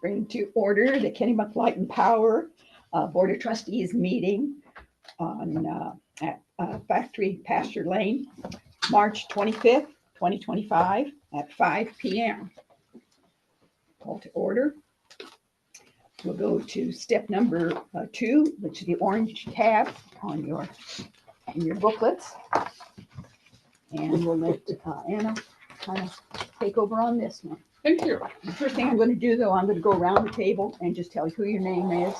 Bring to order the Kennebunk Light and Power Board of Trustees meeting on at Factory Pasture Lane, March 25th, 2025 at 5 p.m. Call to order. We'll go to step number 2, which is the orange tab on your booklets. And we'll let Anna kind of take over on this one. Thank you. The first thing I'm going to do, though, I'm going to go around the table and just tell you who your name is.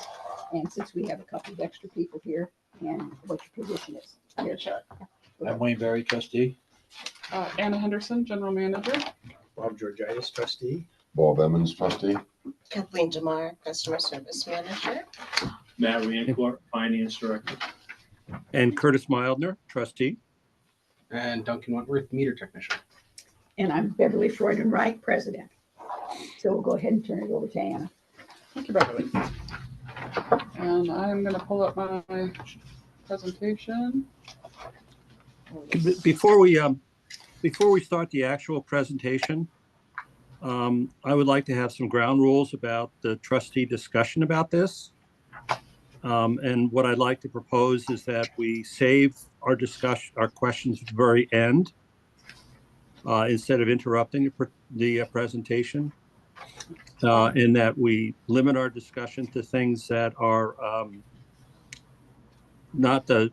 And since we have a couple of extra people here, and what your position is. Here, check. I'm Wayne Berry, trustee. Anna Henderson, general manager. Bob Georgitis, trustee. Bob Emmons, trustee. Kathleen DeMar, customer service manager. Matt Rancourt, finance director. And Curtis Mildner, trustee. And Duncan Wentworth, meter technician. And I'm Beverly Freudenreich, president. So we'll go ahead and turn it over to Anna. Thank you, Beverly. And I'm going to pull up my presentation. Before we start the actual presentation, I would like to have some ground rules about the trustee discussion about this. And what I'd like to propose is that we save our discussion, our questions at the very end, instead of interrupting the presentation, in that we limit our discussion to things that are not the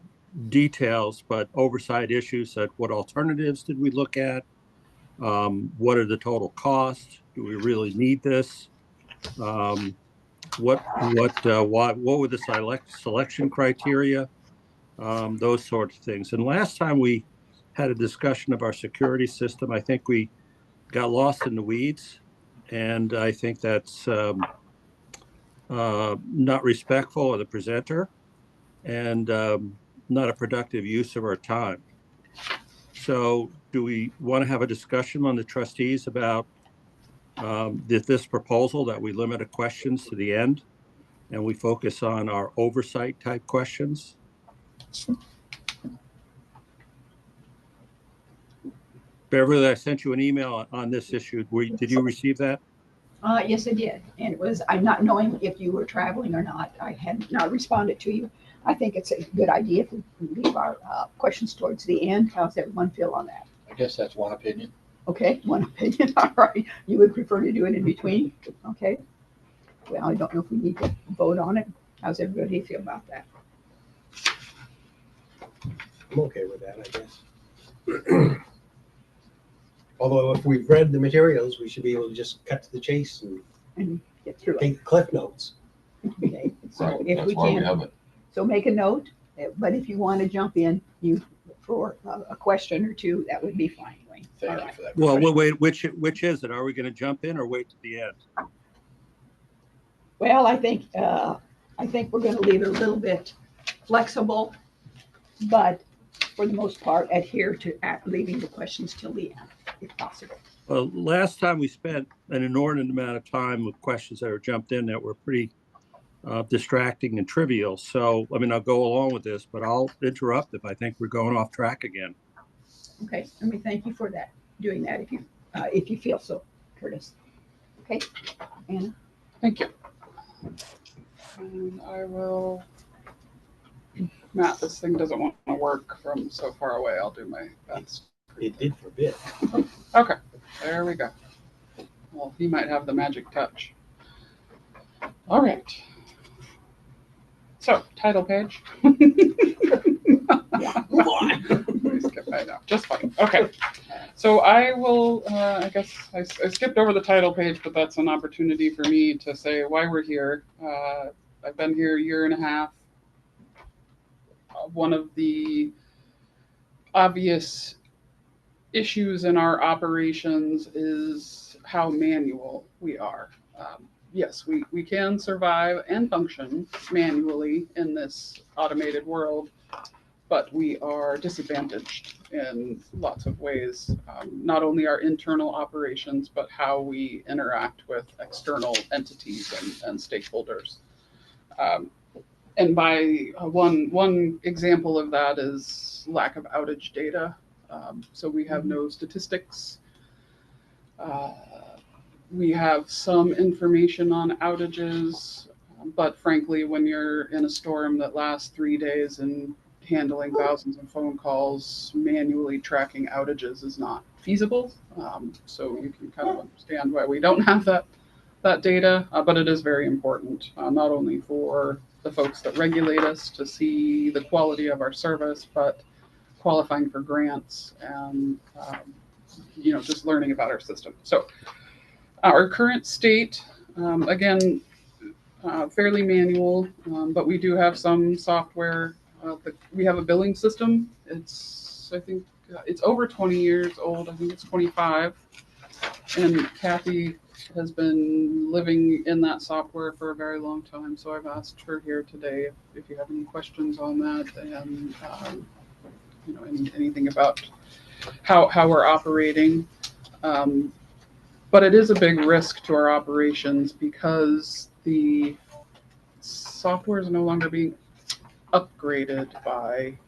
details, but oversight issues. That what alternatives did we look at? What are the total costs? Do we really need this? What were the selection criteria? Those sorts of things. And last time we had a discussion of our security system, I think we got lost in the weeds, and I think that's not respectful of the presenter and not a productive use of our time. So do we want to have a discussion on the trustees about this proposal that we limit the questions to the end and we focus on our oversight type questions? Beverly, I sent you an email on this issue. Did you receive that? Yes, I did. And it was, I'm not knowing if you were traveling or not. I had not responded to you. I think it's a good idea if we leave our questions towards the end. How's everyone feel on that? I guess that's one opinion. Okay, one opinion. All right. You would prefer to do it in between? Okay. Well, I don't know if we need to vote on it. How's everybody feel about that? I'm okay with that, I guess. Although if we've read the materials, we should be able to just cut to the chase And get through it. take cliff notes. Okay. So Right, if that's we why we can, have it. so make a note. But if you want to jump in, for a question or two, that would be fine, Wayne. Thank All you right. for that. Well, wait, which is it? Are we going to jump in or wait to the end? Well, I think we're going to leave it a little bit flexible, but for the most part, adhere to leaving the questions till the end, if possible. Well, last time we spent an inordinate amount of time with questions that were jumped in that were pretty distracting and trivial. So, I mean, I'll go along with this, but I'll interrupt if I think we're going off track again. Okay, let me thank you for that, doing that if you feel so, Curtis. Okay, Anna? Thank you. And I will, Matt, this thing doesn't want to work from so far away. I'll do my best. It did for a bit. Okay, there we go. Well, he might have the magic touch. All right. So, title page. Yeah. Move on. Skip that now. Just fine. Okay. So I will, I guess I skipped over the title page, but that's an opportunity for me to say why we're here. I've been here a year and a half. One of the obvious issues in our operations is how manual we are. Yes, we can survive and function manually in this automated world, but we are disadvantaged in lots of ways. Not only our internal operations, but how we interact with external entities and stakeholders. And by one example of that is lack of outage data. So we have no statistics. We have some information on outages, but frankly, when you're in a storm that lasts 3 days and handling thousands of phone calls, manually tracking outages is not feasible. So you can kind of understand why we don't have that data, but it is very important, not only for the folks that regulate us to see the quality of our service, but qualifying for grants and just learning about our system. So our current state, again, fairly manual, but we do have some software. We have a billing system. I think it's over 20 years old. I think it's 25. And Kathy has been living in that software for a very long time. So I've asked her here today if you have any questions on that and anything about how we're operating. But it is a big risk to our operations because the software is no longer being upgraded by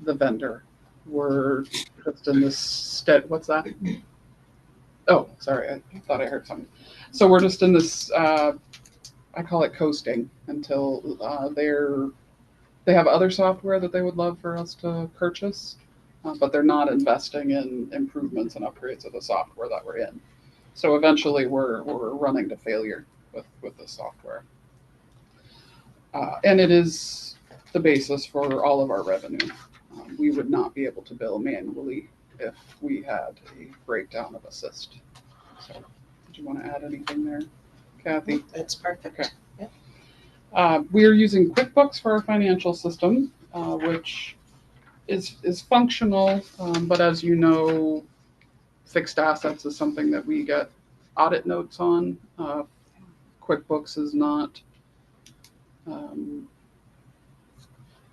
the vendor. We're just in this what's that? Oh, sorry, I thought I heard something. So we're just in this, I call it coasting until they have other software that they would love for us to purchase, but they're not investing in improvements and upgrades of the software that we're in. So eventually we're running to failure with the software. And it is the basis for all of our revenue. We would not be able to bill manually if we had a breakdown of Assist. So did you want to add anything there, Kathy? That's perfect. Okay. Yeah. We are using QuickBooks for our financial system, which is functional, but as you know, fixed assets is something that we get audit notes on. QuickBooks is not,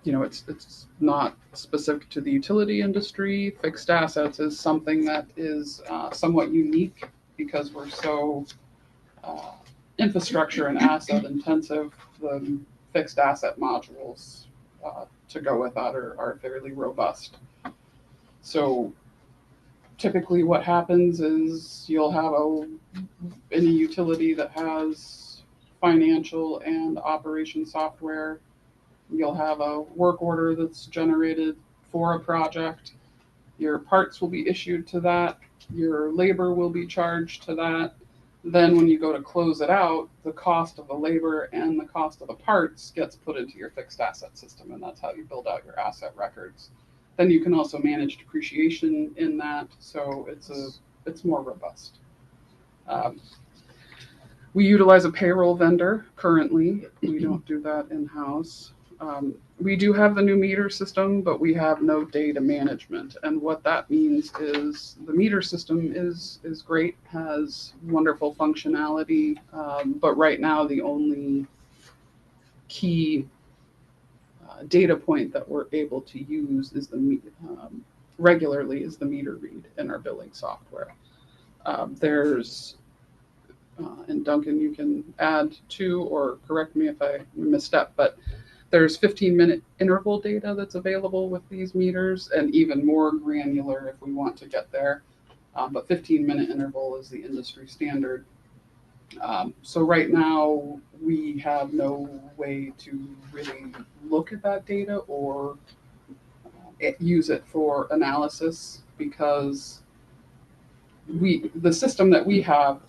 it's not specific to the utility industry. Fixed assets is something that is somewhat unique because we're so infrastructure and asset intensive. The fixed asset modules to go with that are fairly robust. So typically what happens is you'll have any utility that has financial and operation software. You'll have a work order that's generated for a project. Your parts will be issued to that. Your labor will be charged to that. Then when you go to close it out, the cost of the labor and the cost of the parts gets put into your fixed asset system, and that's how you build out your asset records. Then you can also manage depreciation in that, so it's more robust. We utilize a payroll vendor currently. We don't do that in-house. We do have the new meter system, but we have no data management. And what that means is the meter system is great, has wonderful functionality, but right now the only key data point that we're able to use is regularly is the meter read in our billing software. And Duncan, you can add to or correct me if I misstep, but there's 15-minute interval data that's available with these meters, and even more granular if we want to get there. But 15-minute interval is the industry standard. So right now, we have no way to really look at that data or use it for analysis because the system that we have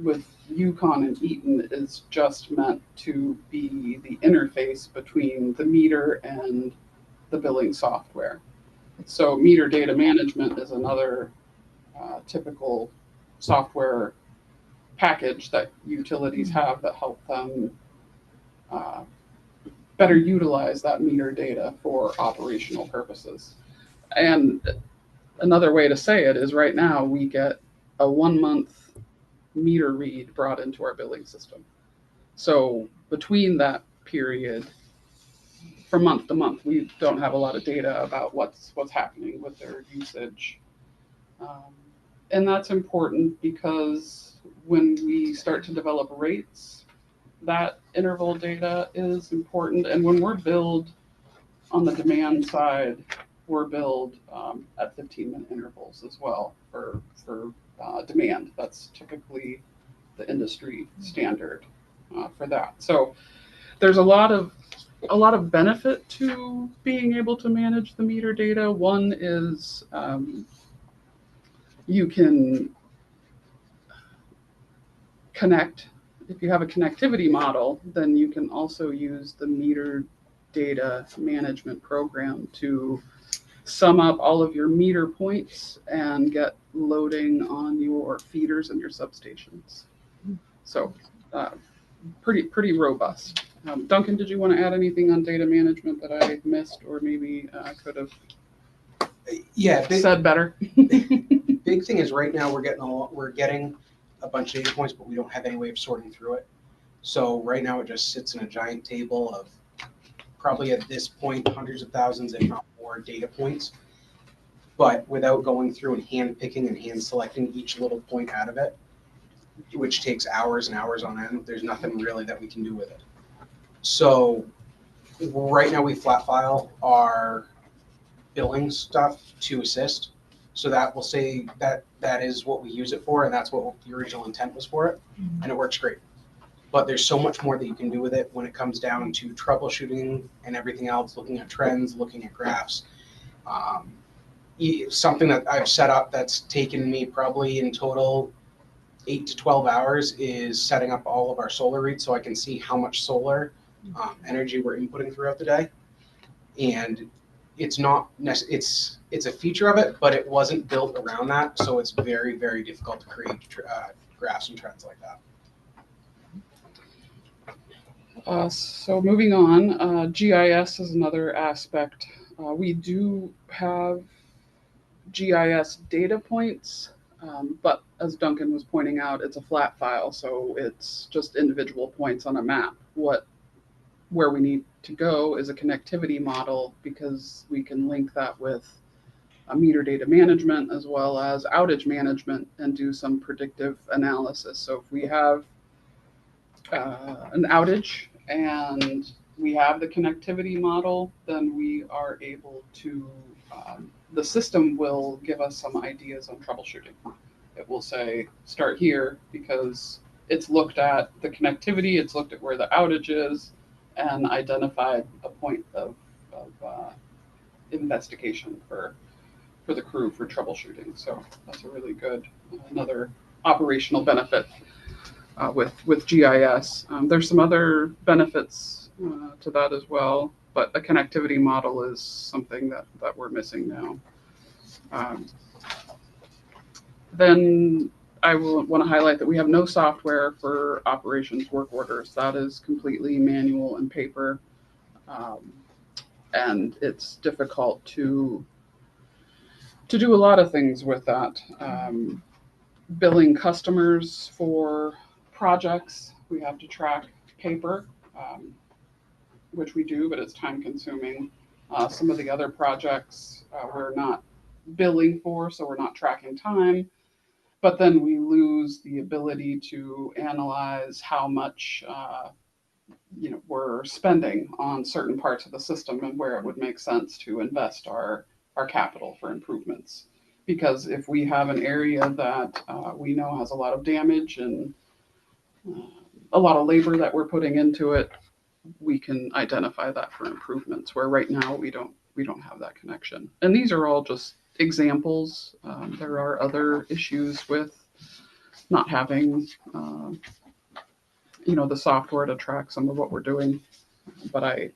with Yukon and Eaton is just meant to be the interface between the meter and the billing software. So meter data management is another typical software package that utilities have that help them better utilize that meter data for operational purposes. And another way to say it is right now we get a 1-month meter read brought into our billing system. So between that period, from month to month, we don't have a lot of data about what's happening with their usage. And that's important because when we start to develop rates, that interval data is important. And when we're billed on the demand side, we're billed at 15-minute intervals as well for demand. That's typically the industry standard for that. So there's a lot of benefit to being able to manage the meter data. One is you can connect. If you have a connectivity model, then you can also use the meter data management program to sum up all of your meter points and get loading on your feeders and your substations. So pretty robust. Duncan, did you want to add anything on data management that I missed or maybe could have Yeah, said better? big thing is right now we're getting a bunch of data points, but we don't have any way of sorting through it. So right now it just sits in a giant table of probably at this point hundreds of thousands, if not more, data points. But without going through and hand picking and hand selecting each little point out of it, which takes hours and hours on end, there's nothing really that we can do with it. So right now we flat file our billing stuff to assist. So that will say that that is what we use it for, and that's what the original intent was for it, and it works great. But there's so much more that you can do with it when it comes down to troubleshooting and everything else, looking at trends, looking at graphs. Something that I've set up that's taken me probably in total 8 to 12 hours is setting up all of our solar reads so I can see how much solar energy we're inputting throughout the day. And it's not it's a feature of it, but it wasn't built around that, so it's very, very difficult to create graphs and trends like that. So moving on, GIS is another aspect. We do have GIS data points, but as Duncan was pointing out, it's a flat file, so it's just individual points on a map. Where we need to go is a connectivity model because we can link that with a meter data management as well as outage management and do some predictive analysis. So if we have an outage and we have the connectivity model, then we are able to, the system will give us some ideas on troubleshooting. It will say, start here because it's looked at the connectivity, it's looked at where the outage is, and identified a point of investigation for the crew for troubleshooting. So that's a really good, another operational benefit with GIS. There's some other benefits to that as well, but a connectivity model is something that we're missing now. Then I will want to highlight that we have no software for operations work orders. That is completely manual and paper, and it's difficult to do a lot of things with that. Billing customers for projects, we have to track paper, which we do, but it's time consuming. Some of the other projects we're not billing for, so we're not tracking time. But then we lose the ability to analyze how much we're spending on certain parts of the system and where it would make sense to invest our capital for improvements. Because if we have an area that we know has a lot of damage and a lot of labor that we're putting into it, we can identify that for improvements. Where right now we don't have that connection. And these are all just examples. There are other issues with not having, the software to track some of what we're doing. But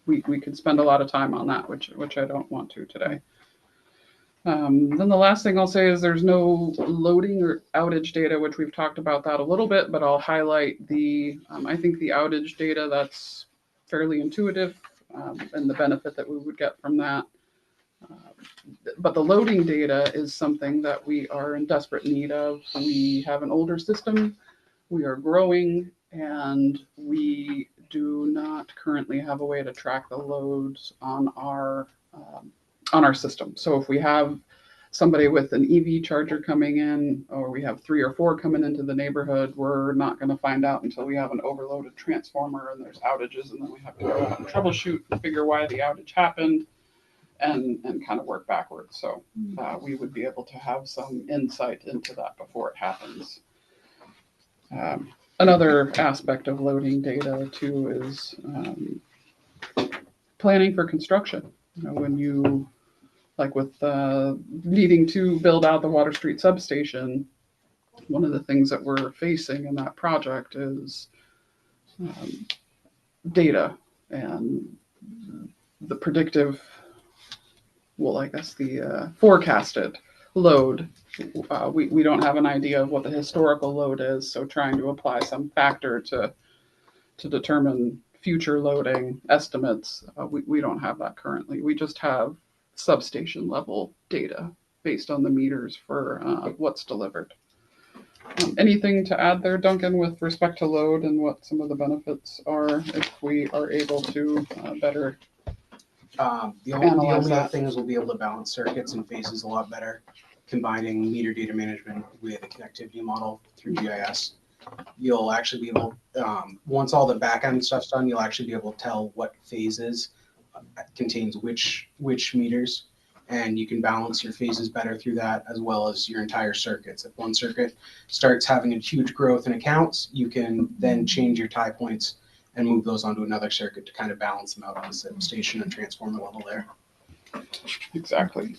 we could spend a lot of time on that, which I don't want to today. Then the last thing I'll say is there's no loading or outage data, which we've talked about that a little bit, but I'll highlight I think the outage data, that's fairly intuitive, and the benefit that we would get from that. But the loading data is something that we are in desperate need of. We have an older system, we are growing, and we do not currently have a way to track the loads on our system. So if we have somebody with an EV charger coming in, or we have 3 or 4 coming into the neighborhood, we're not going to find out until we have an overloaded transformer and there's outages, and then we have to go out and troubleshoot and figure why the outage happened and kind of work backwards. So we would be able to have some insight into that before it happens. Another aspect of loading data too is planning for construction. When you, like with needing to build out the Water Street substation, one of the things that we're facing in that project is data and the predictive, well, I guess the forecasted load. We don't have an idea of what the historical load is, so trying to apply some factor to determine future loading estimates, we don't have that currently. We just have substation level data based on the meters for what's delivered. Anything to add there, Duncan, with respect to load and what some of the benefits are if we are able to better The analyze only that? other thing is we'll be able to balance circuits and phases a lot better, combining meter data management with a connectivity model through GIS. You'll actually be able, once all the back end stuff's done, you'll actually be able to tell what phases contains which meters, and you can balance your phases better through that, as well as your entire circuits. If one circuit starts having a huge growth in accounts, you can then change your tie points and move those onto another circuit to kind of balance them out on the substation and transformer level there. Exactly.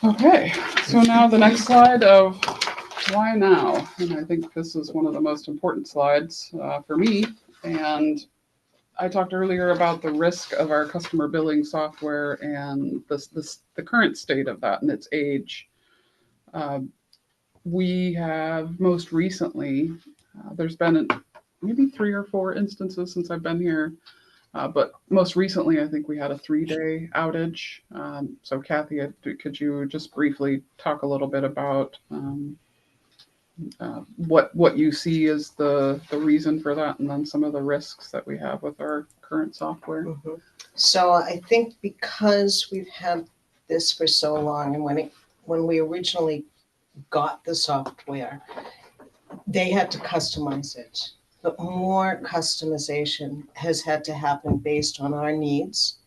Okay, so now the next slide of why now? And I think this is one of the most important slides for me. And I talked earlier about the risk of our customer billing software and the current state of that and its age. We have most recently, there's been maybe 3 or 4 instances since I've been here, but most recently I think we had a 3-day outage. So Kathy, could you just briefly talk a little bit about what you see as the reason for that, and then some of the risks that we have with our current software? Mhm. So I think because we've had this for so long, and when we originally got the software, they had to customize it. But more customization has had to happen based on our needs,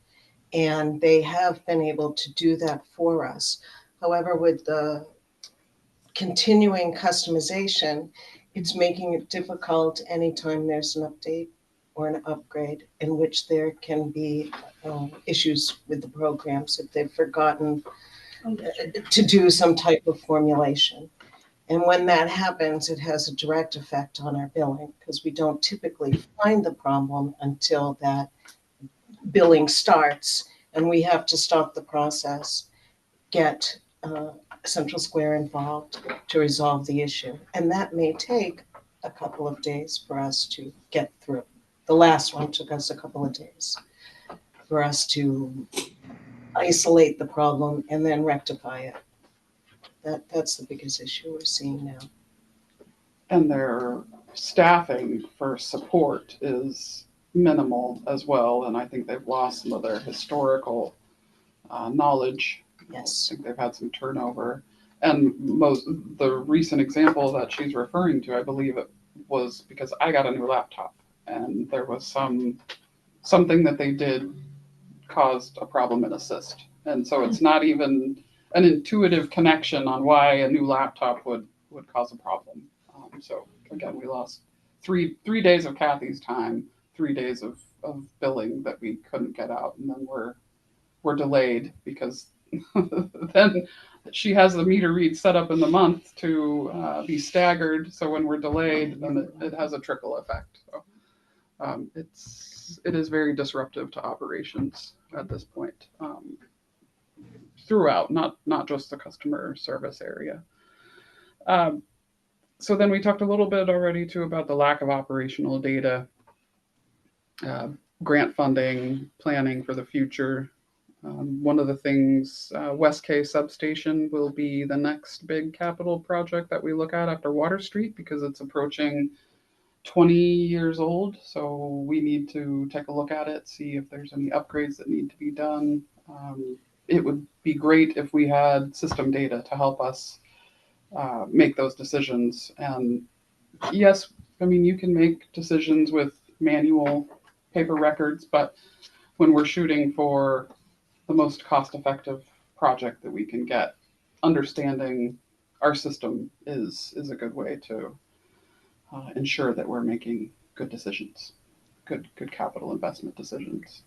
and they have been able to do that for us. However, with the continuing customization, it's making it difficult anytime there's an update or an upgrade in which there can be issues with the programs if they've forgotten to do some type of formulation. And when that happens, it has a direct effect on our billing because we don't typically find the problem until that billing starts and we have to stop the process, get Central Square involved to resolve the issue. And that may take a couple of days for us to get through. The last one took us a couple of days for us to isolate the problem and then rectify it. That's the biggest issue we're seeing now. And their staffing for support is minimal as well, and I think they've lost some of their historical knowledge. Yes. I think they've had some turnover. And the recent example that she's referring to, I believe it was because I got a new laptop and there was something that they did caused a problem in Assist. And so it's not even an intuitive connection on why a new laptop would cause a problem. So again, we lost three days of Kathy's time, 3 days of billing that we couldn't get out, and then we're delayed because then she has the meter read set up in the month to be staggered. So when we're delayed, then it has a trickle effect. So it is very disruptive to operations at this point, throughout, not just the customer service area. So then we talked a little bit already too about the lack of operational data, grant funding, planning for the future. One of the things, West K substation will be the next big capital project that we look at after Water Street because it's approaching 20 years old. So we need to take a look at it, see if there's any upgrades that need to be done. It would be great if we had system data to help us make those decisions. And yes, I mean, you can make decisions with manual paper records, but when we're shooting for the most cost-effective project that we can get, understanding our system is a good way to ensure that we're making good decisions, good capital investment decisions.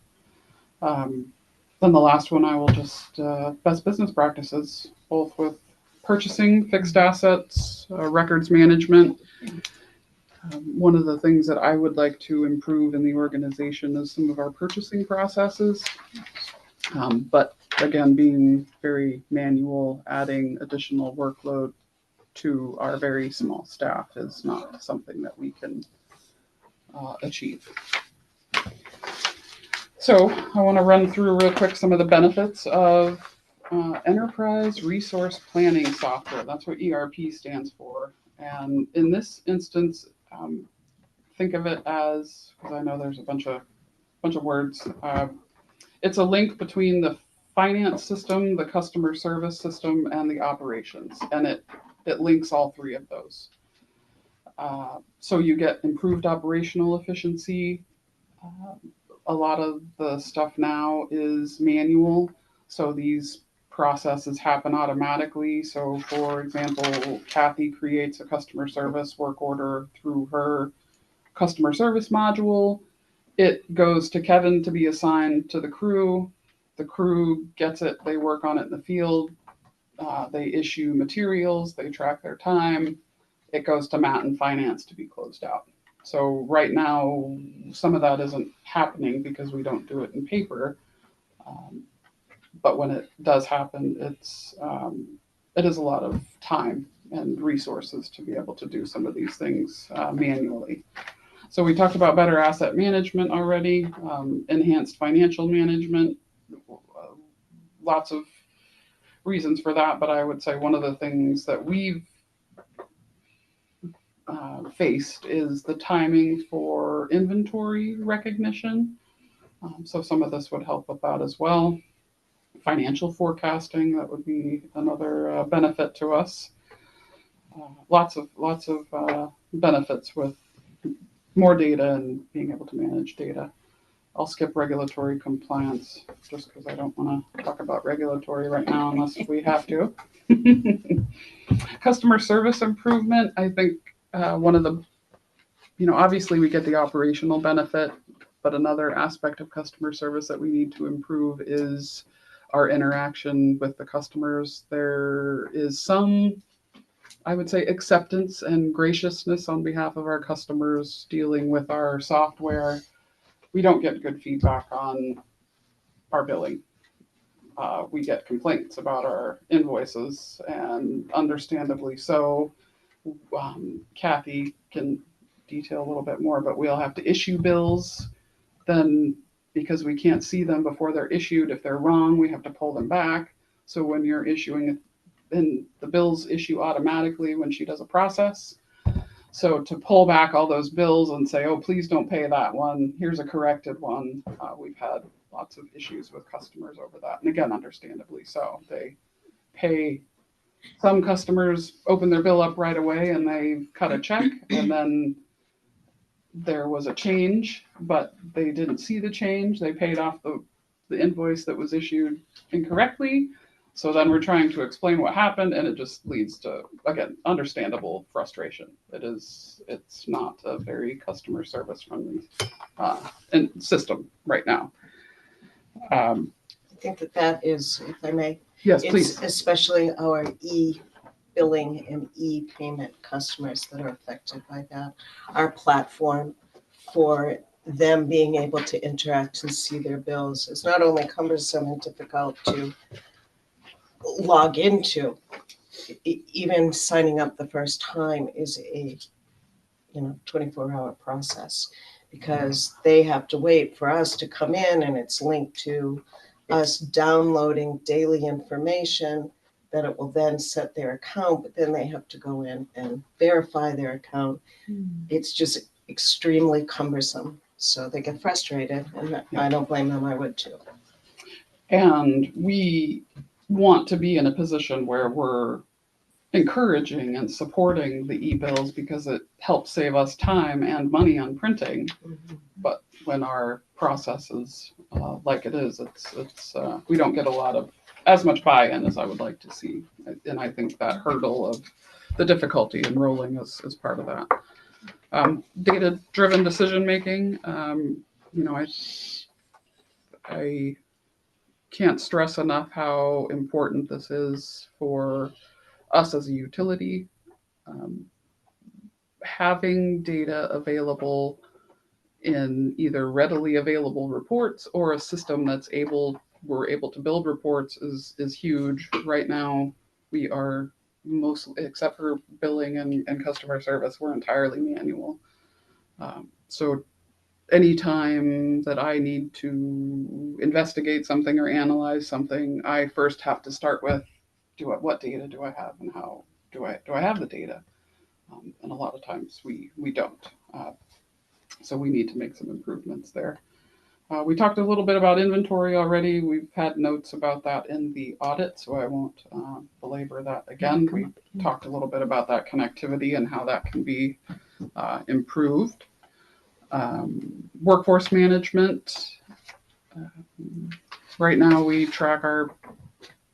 Then the last one I will just best business practices, both with purchasing, fixed assets, records management. One of the things that I would like to improve in the organization is some of our purchasing processes. But again, being very manual, adding additional workload to our very small staff is not something that we can achieve. So I want to run through real quick some of the benefits of enterprise resource planning software. That's what ERP stands for. And in this instance, think of it as, because I know there's a bunch of words. It's a link between the finance system, the customer service system, and the operations, and it links all three of those. So you get improved operational efficiency. A lot of the stuff now is manual, so these processes happen automatically. So, for example, Kathy creates a customer service work order through her customer service module. It goes to Kevin to be assigned to the crew. The crew gets it, they work on it in the field, they issue materials, they track their time. It goes to Matt in finance to be closed out. So right now, some of that isn't happening because we don't do it in paper. But when it does happen, it is a lot of time and resources to be able to do some of these things manually. So we talked about better asset management already, enhanced financial management, lots of reasons for that. But I would say one of the things that we've faced is the timing for inventory recognition. So some of this would help with that as well. Financial forecasting, that would be another benefit to us. Lots of benefits with more data and being able to manage data. I'll skip regulatory compliance just because I don't want to talk about regulatory right now unless we have to. Customer service improvement, I think one of the, obviously we get the operational benefit, but another aspect of customer service that we need to improve is our interaction with the customers. There is some, I would say, acceptance and graciousness on behalf of our customers dealing with our software. We don't get good feedback on our billing. We get complaints about our invoices, and understandably so. Kathy can detail a little bit more, but we'll have to issue bills. Then, because we can't see them before they're issued, if they're wrong, we have to pull them back. So when you're issuing it, then the bills issue automatically when she does a process. So to pull back all those bills and say, oh, please don't pay that one, here's a corrected one. We've had lots of issues with customers over that. And again, understandably so. They pay, some customers open their bill up right away and they cut a check, and then there was a change, but they didn't see the change. They paid off the invoice that was issued incorrectly. So then we're trying to explain what happened, and it just leads to, again, understandable frustration. It's not a very customer service friendly system right now. I think that is, if I may. Yes, it's please. Especially our e-billing and e-payment customers that are affected by that. Our platform for them being able to interact and see their bills is not only cumbersome and difficult to log into, even signing up the first time is a 24-hour process, because they have to wait for us to come in, and it's linked to us downloading daily information that it will then set their account, but then they have to go in and verify their account. It's just extremely cumbersome. So they get frustrated, and I don't blame them, I would too. And we want to be in a position where we're encouraging and supporting the e-bills because it helps save us time and money on printing. Mm-hmm. But when our process is like it is, it's we don't get a lot of as much buy-in as I would like to see. And I think that hurdle of the difficulty in rolling is part of that. Data-driven decision-making, I can't stress enough how important this is for us as a utility. Um, having data available in either readily available reports or a system we're able to build reports is huge. Right now, we are mostly, except for billing and customer service, we're entirely manual. So anytime that I need to investigate something or analyze something, I first have to start with what data do I have and how do I have the data? And a lot of times we don't. So we need to make some improvements there. We talked a little bit about inventory already. We've had notes about that in the audit, so I won't belabor that again. We talked a little bit about that connectivity and how that can be improved. Workforce management. Right now we track our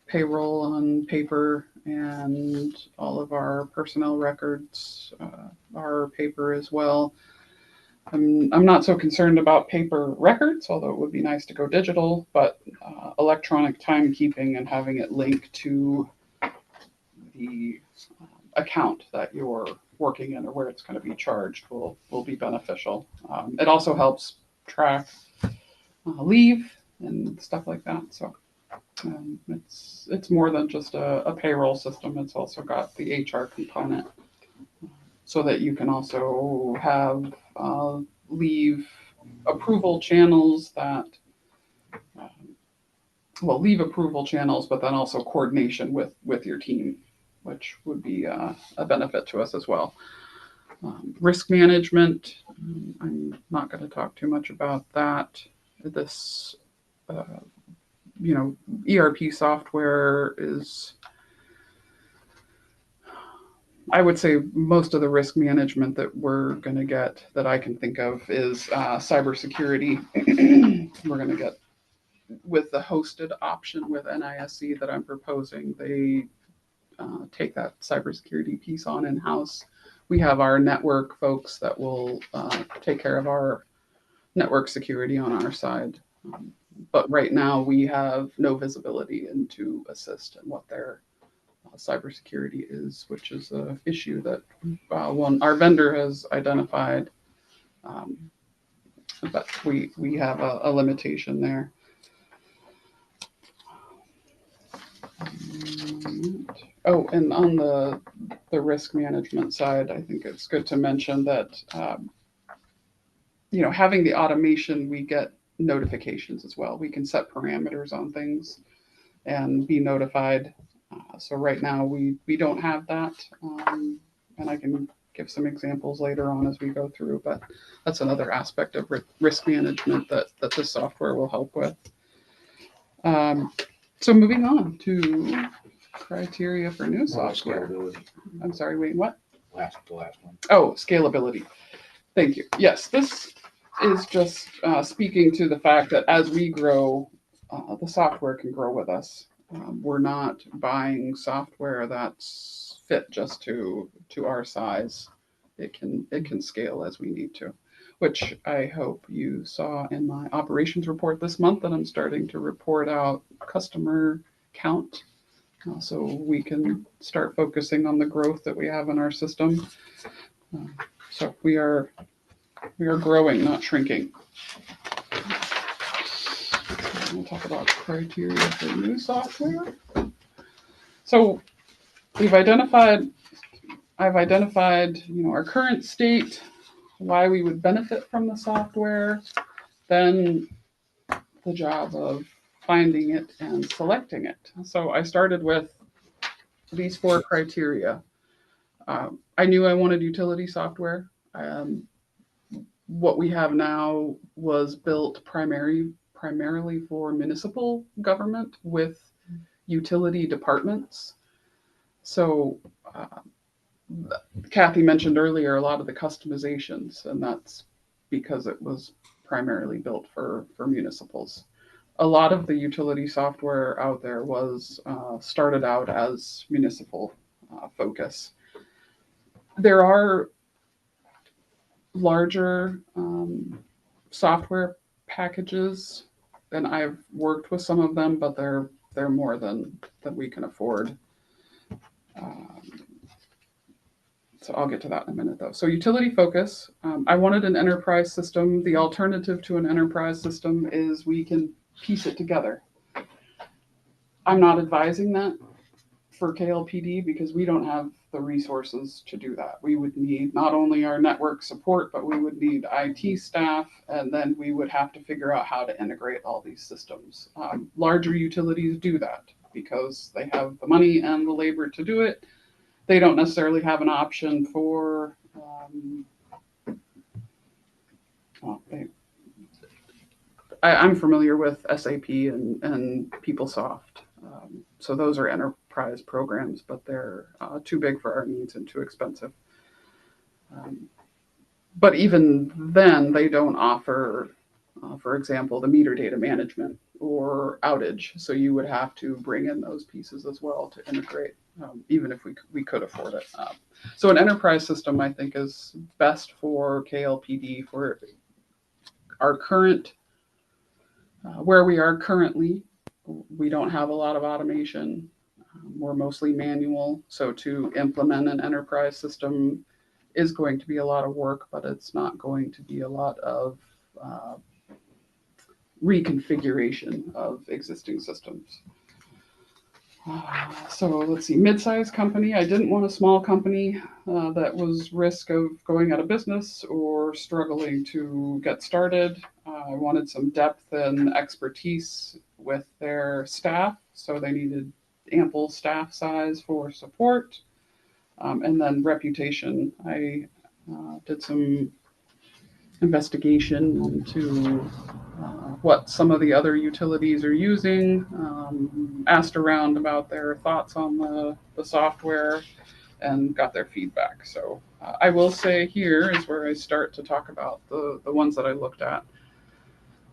payroll on paper and all of our personnel records are paper as well. I'm not so concerned about paper records, although it would be nice to go digital, but electronic timekeeping and having it linked to the account that you're working in or where it's going to be charged will be beneficial. It also helps track leave and stuff like that. So it's more than just a payroll system. It's also got the HR component so that you can also have leave approval channels leave approval channels, but then also coordination with your team, which would be a benefit to us as well. Risk management, I'm not going to talk too much about that. This, ERP software is, I would say most of the risk management that we're going to get that I can think of is cybersecurity. We're going to get with the hosted option with NISC that I'm proposing. They take that cybersecurity piece on in-house. We have our network folks that will take care of our network security on our side. But right now we have no visibility into Assist and what their cybersecurity is, which is an issue that our vendor has identified, but we have a limitation there. Oh, and on the risk management side, I think it's good to mention that having the automation, we get notifications as well. We can set parameters on things and be notified. So right now we don't have that, and I can give some examples later on as we go through, but that's another aspect of risk management that this software will help with. So moving on to criteria for new software. Scalability. I'm sorry, wait, what? The last one. Oh, scalability. Thank you. Yes, this is just speaking to the fact that as we grow, the software can grow with us. We're not buying software that's fit just to our size. It can scale as we need to, which I hope you saw in my operations report this month that I'm starting to report out customer count, so we can start focusing on the growth that we have in our system. So we are growing, not shrinking. We'll talk about criteria for new software. So I've identified, our current state, why we would benefit from the software, then the job of finding it and selecting it. So I started with these 4 criteria. I knew I wanted utility software. What we have now was built primarily for municipal government with utility departments. So Kathy mentioned earlier a lot of the customizations, and that's because it was primarily built for municipals. a lot of the utility software out there was started out as municipal focus. There are larger software packages, and I've worked with some of them, but they're more than we can afford. So I'll get to that in a minute, though. So utility focus, I wanted an enterprise system. The alternative to an enterprise system is we can piece it together. I'm not advising that for KLPD because we don't have the resources to do that. We would need not only our network support, but we would need IT staff, and then we would have to figure out how to integrate all these systems. Larger utilities do that because they have the money and the labor to do it. They don't necessarily have an option for I'm familiar with SAP and PeopleSoft. So those are enterprise programs, but they're too big for our needs and too expensive. But even then, they don't offer, for example, the meter data management or outage. So you would have to bring in those pieces as well to integrate, even if we could afford it. So an enterprise system, I think, is best for KLPD for our current, where we are currently. We don't have a lot of automation. We're mostly manual. So to implement an enterprise system is going to be a lot of work, but it's not going to be a lot of reconfiguration of existing systems. So let's see, mid-sized company. I didn't want a small company that was risk of going out of business or struggling to get started. I wanted some depth and expertise with their staff, so they needed ample staff size for support. And then reputation. I did some investigation into what some of the other utilities are using, asked around about their thoughts on the software, and got their feedback. So I will say here is where I start to talk about the ones that I looked at.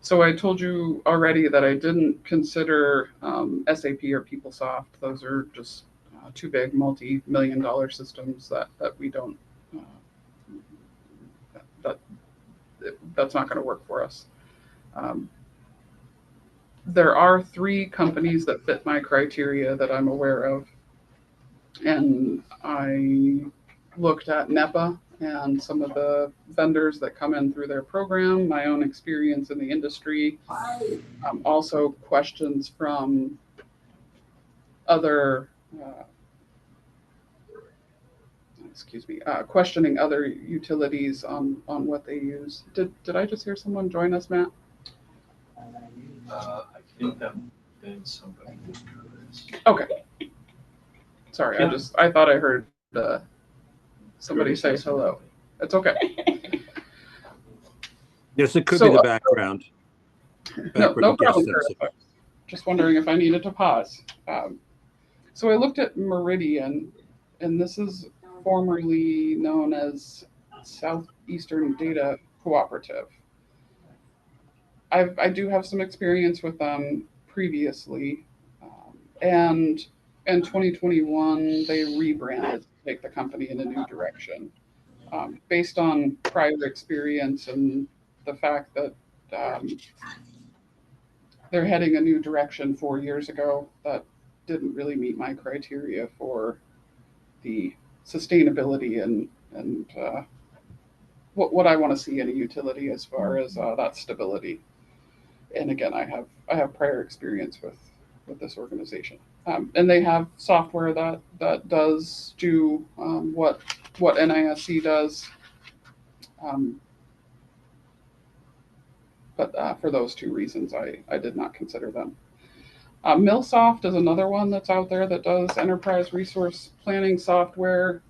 So I told you already that I didn't consider SAP or PeopleSoft. Those are just too big, multi-million-dollar systems that we don't, that's not going to work for us. There are 3 companies that fit my criteria that I'm aware of. And I looked at NEPA and some of the vendors that come in through their program, my own experience in the industry, also questions from other, questioning other utilities on what they use. Did I just hear someone join us, Matt? I think that then somebody. Okay. Sorry, Yeah. I thought I heard somebody say hello. It's okay. Yes, it could So, be the background. No problem, guests Curtis. and- Just wondering if I needed to pause. So I looked at Meridian, and this is formerly known as Southeastern Data Cooperative. I do have some experience with them previously, and in 2021 they rebranded to take the company in a new direction, based on prior experience and the fact that they're heading a new direction 4 years ago that didn't really meet my criteria for the sustainability and what I want to see in a utility as far as that stability. And again, I have prior experience with this organization, and they have software that does do what NISC does. But for those 2 reasons, I did not consider them. MillSoft is another one that's out there that does enterprise resource planning software.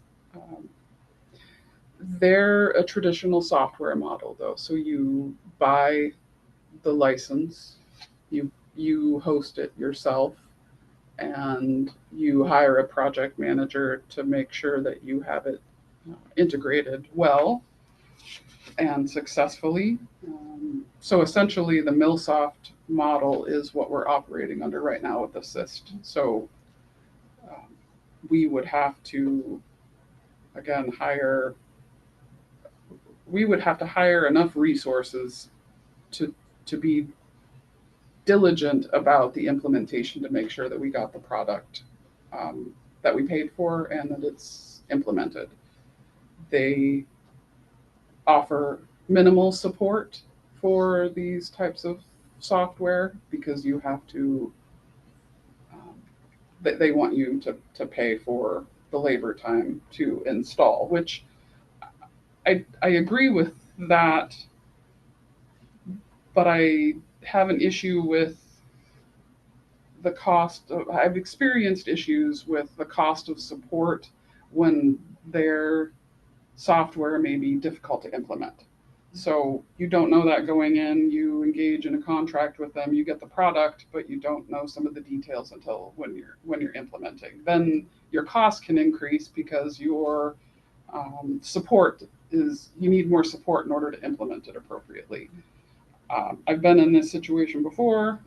They're a traditional software model, though. So you buy the license, you host it yourself, and you hire a project manager to make sure that you have it integrated well and successfully. So essentially, the MillSoft model is what we're operating under right now with Assist. So we would have to, again, we would have to hire enough resources to be diligent about the implementation to make sure that we got the product that we paid for and that it's implemented. They offer minimal support for these types of software because you have to, they want you to pay for the labor time to install, which I agree with that, but I have an issue with the cost of, I've experienced issues with the cost of support when their software may be difficult to implement. So you don't know that going in, you engage in a contract with them, you get the product, but you don't know some of the details until when you're implementing. Then your cost can increase because your support is, you need more support in order to implement it appropriately. I've been in this situation before.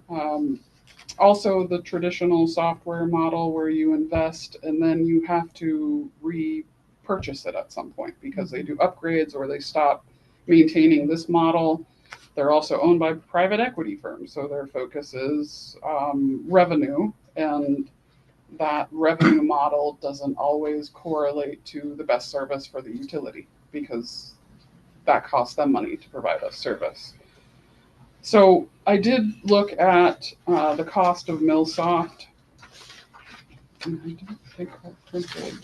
Also, the traditional software model where you invest and then you have to repurchase it at some point because they do upgrades or they stop maintaining this model. They're also owned by private equity firms, so their focus is revenue, and that revenue model doesn't always correlate to the best service for the utility because that costs them money to provide us service. So I did look at the cost of MillSoft. I don't think I printed.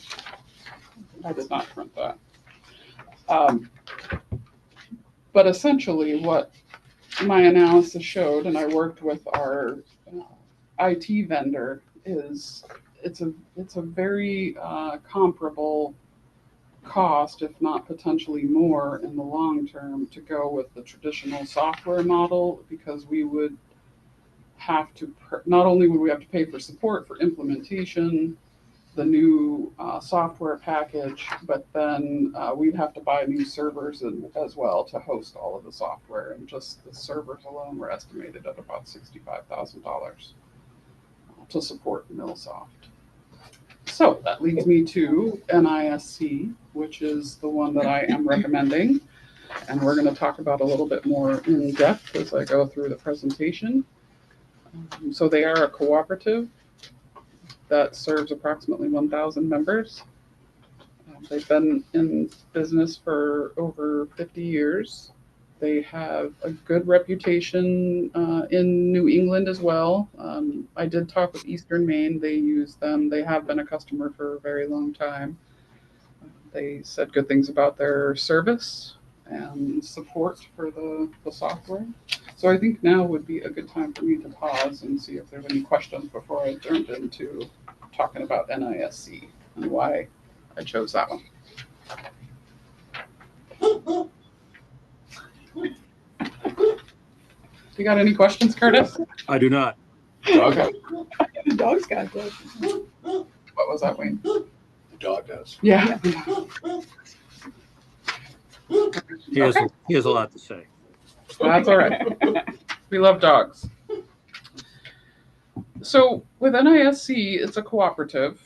I did not print that. But essentially what my analysis showed, and I worked with our IT vendor, is it's a very comparable cost, if not potentially more in the long term, to go with the traditional software model, because we would have to, not only would we have to pay for support for implementation, the new software package, but then we'd have to buy new servers as well to host all of the software, and just the servers alone were estimated at about $65,000 to support MillSoft. So that leads me to NISC, which is the one that I am recommending. And we're going to talk about a little bit more in depth as I go through the presentation. So they are a cooperative that serves approximately 1,000 members. They've been in business for over 50 years. They have a good reputation in New England as well. I did talk with Eastern Maine. They use them. They have been a customer for a very long time. They said good things about their service and support for the software. So I think now would be a good time for me to pause and see if there's any questions before I jump into talking about NISC and why I chose that one. You got any questions, Curtis? I do not. Okay. The dog's got this. What was that, Wayne? The dog does. Yeah. He has a lot to say. That's all right. We love dogs. So with NISC, it's a cooperative.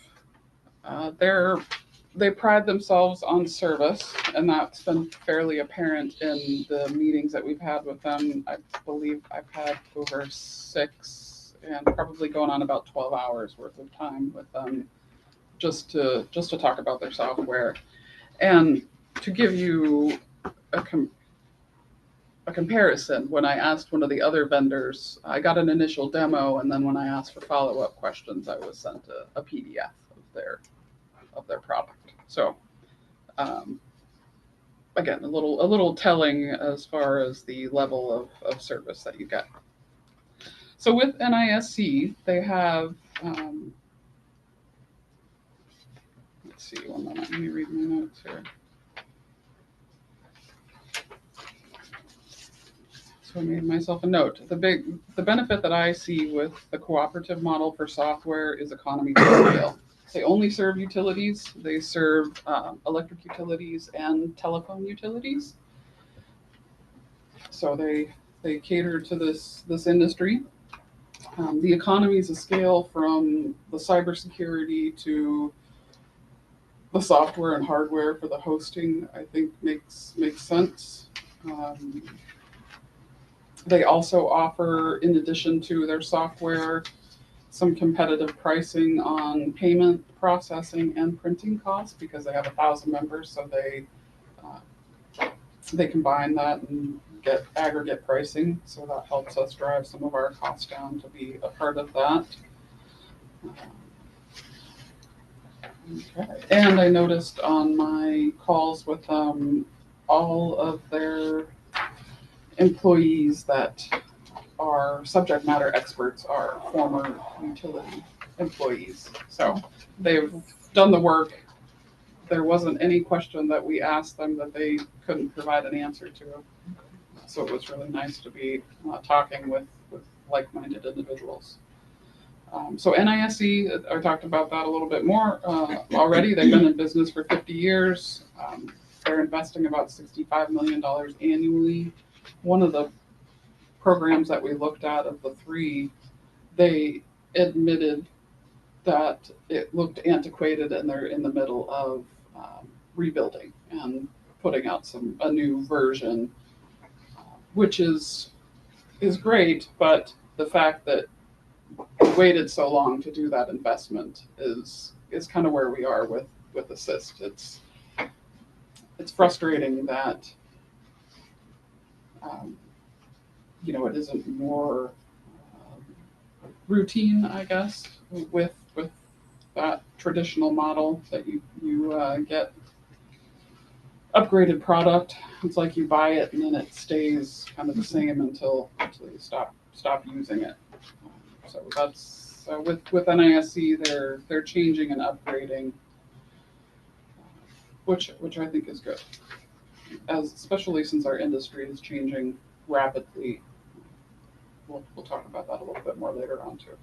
They pride themselves on service, and that's been fairly apparent in the meetings that we've had with them. I believe I've had over 6 and probably going on about 12 hours worth of time with them just to talk about their software. And to give you a comparison, when I asked one of the other vendors, I got an initial demo, and then when I asked for follow-up questions, I was sent a PDF of their product. So again, a little telling as far as the level of service that you get. So with NISC, they have, let's see, one moment, let me read my notes here. So I made myself a note. The benefit that I see with the cooperative model for software is economy of scale. They only serve utilities. They serve electric utilities and telephone utilities. So they They cater to this industry. The economies of scale from the cybersecurity to the software and hardware for the hosting, I think makes sense. They also offer, in addition to their software, some competitive pricing on payment processing and printing costs because they have 1,000 members, so they combine that and get aggregate pricing. So that helps us drive some of our costs down to be a part of that. Okay. And I noticed on my calls with all of their employees that are subject matter experts are former utility employees. So they've done the work. There wasn't any question that we asked them that they couldn't provide an answer to. So it was really nice to be talking with like-minded individuals. So NISC, I talked about that a little bit more already. They've been in business for 50 years. They're investing about $65 million annually. One of the programs that we looked at of the three, they admitted that it looked antiquated and they're in the middle of rebuilding and putting out a new version, which is great, but the fact that we waited so long to do that investment is kind of where we are with Assist. It's frustrating that it isn't more routine, I guess, with that traditional model that you get upgraded product. It's like you buy it and then it stays kind of the same until you stop using it. So that's with NISC, they're changing and upgrading, which I think is good, especially since our industry is changing rapidly. We'll talk about that a little bit more later on too.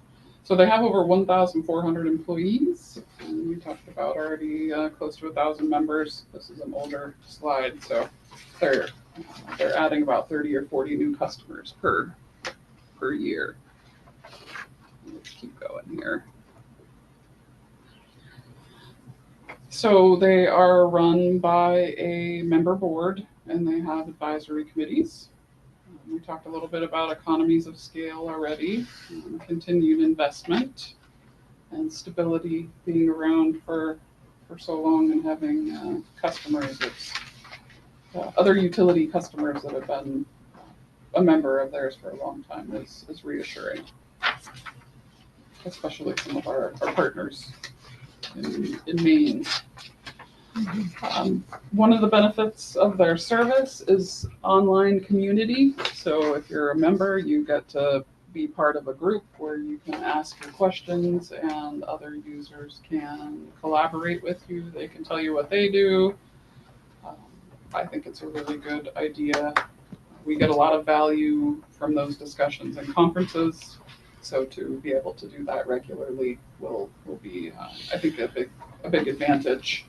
So they have over 1,400 employees, and we talked about already close to 1,000 members. This is an older slide, so they're adding about 30 or 40 new customers per year. Let's keep going here. So they are run by a member board, and they have advisory committees. We talked a little bit about economies of scale already, continued investment, and stability being around for so long and having customers. It's other utility customers that have been a member of theirs for a long time is reassuring, especially some of our partners in Maine. One of the benefits of their service is online community. So if you're a member, you get to be part of a group where you can ask your questions and other users can collaborate with you. They can tell you what they do. I think it's a really good idea. We get a lot of value from those discussions and conferences. So to be able to do that regularly will be, I think, a big advantage.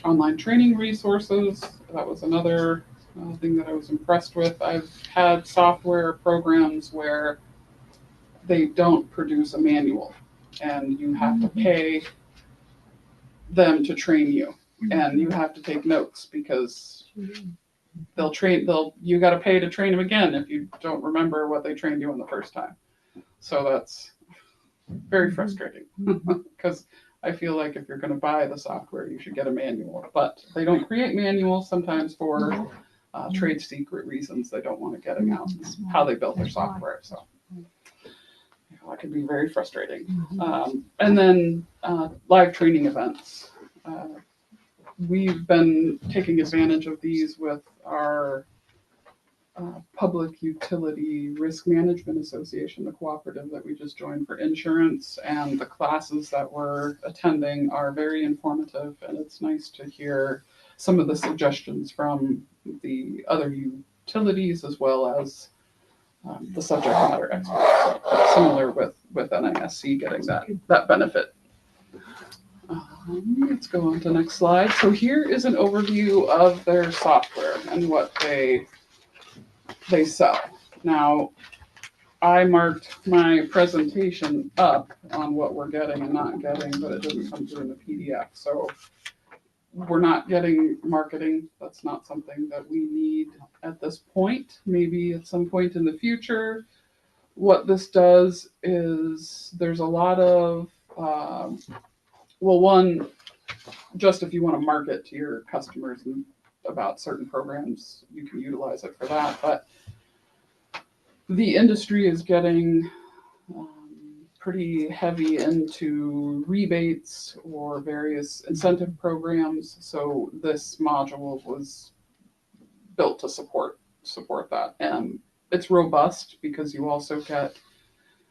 Online training resources, that was another thing that I was impressed with. I've had software programs where they don't produce a manual and you have to pay them to train you, and you have to take notes because you got to pay to train them again if you don't remember what they trained you on the first time. So that's very frustrating because I feel like if you're going to buy the software, you should get a manual, but they don't create manuals sometimes for trade secret reasons. They don't want to get out how they built their software. So that can be very frustrating. And then live training events. We've been taking advantage of these with our Public Utility Risk Management Association, the cooperative that we just joined for insurance, and the classes that we're attending are very informative, and it's nice to hear some of the suggestions from the other utilities as well as the subject matter experts. So similar with NISC getting that benefit. Let's go on to the next slide. So here is an overview of their software and what they they sell. Now, I marked my presentation up on what we're getting and not getting, but it doesn't come through in the PDF. So we're not getting marketing. That's not something that we need at this point. Maybe at some point in the future. What this does is there's a lot of, well, one, just if you want to market to your customers and about certain programs, you can utilize it for that. But the industry is getting pretty heavy into rebates or various incentive programs. So this module was built to support that. And it's robust because you also get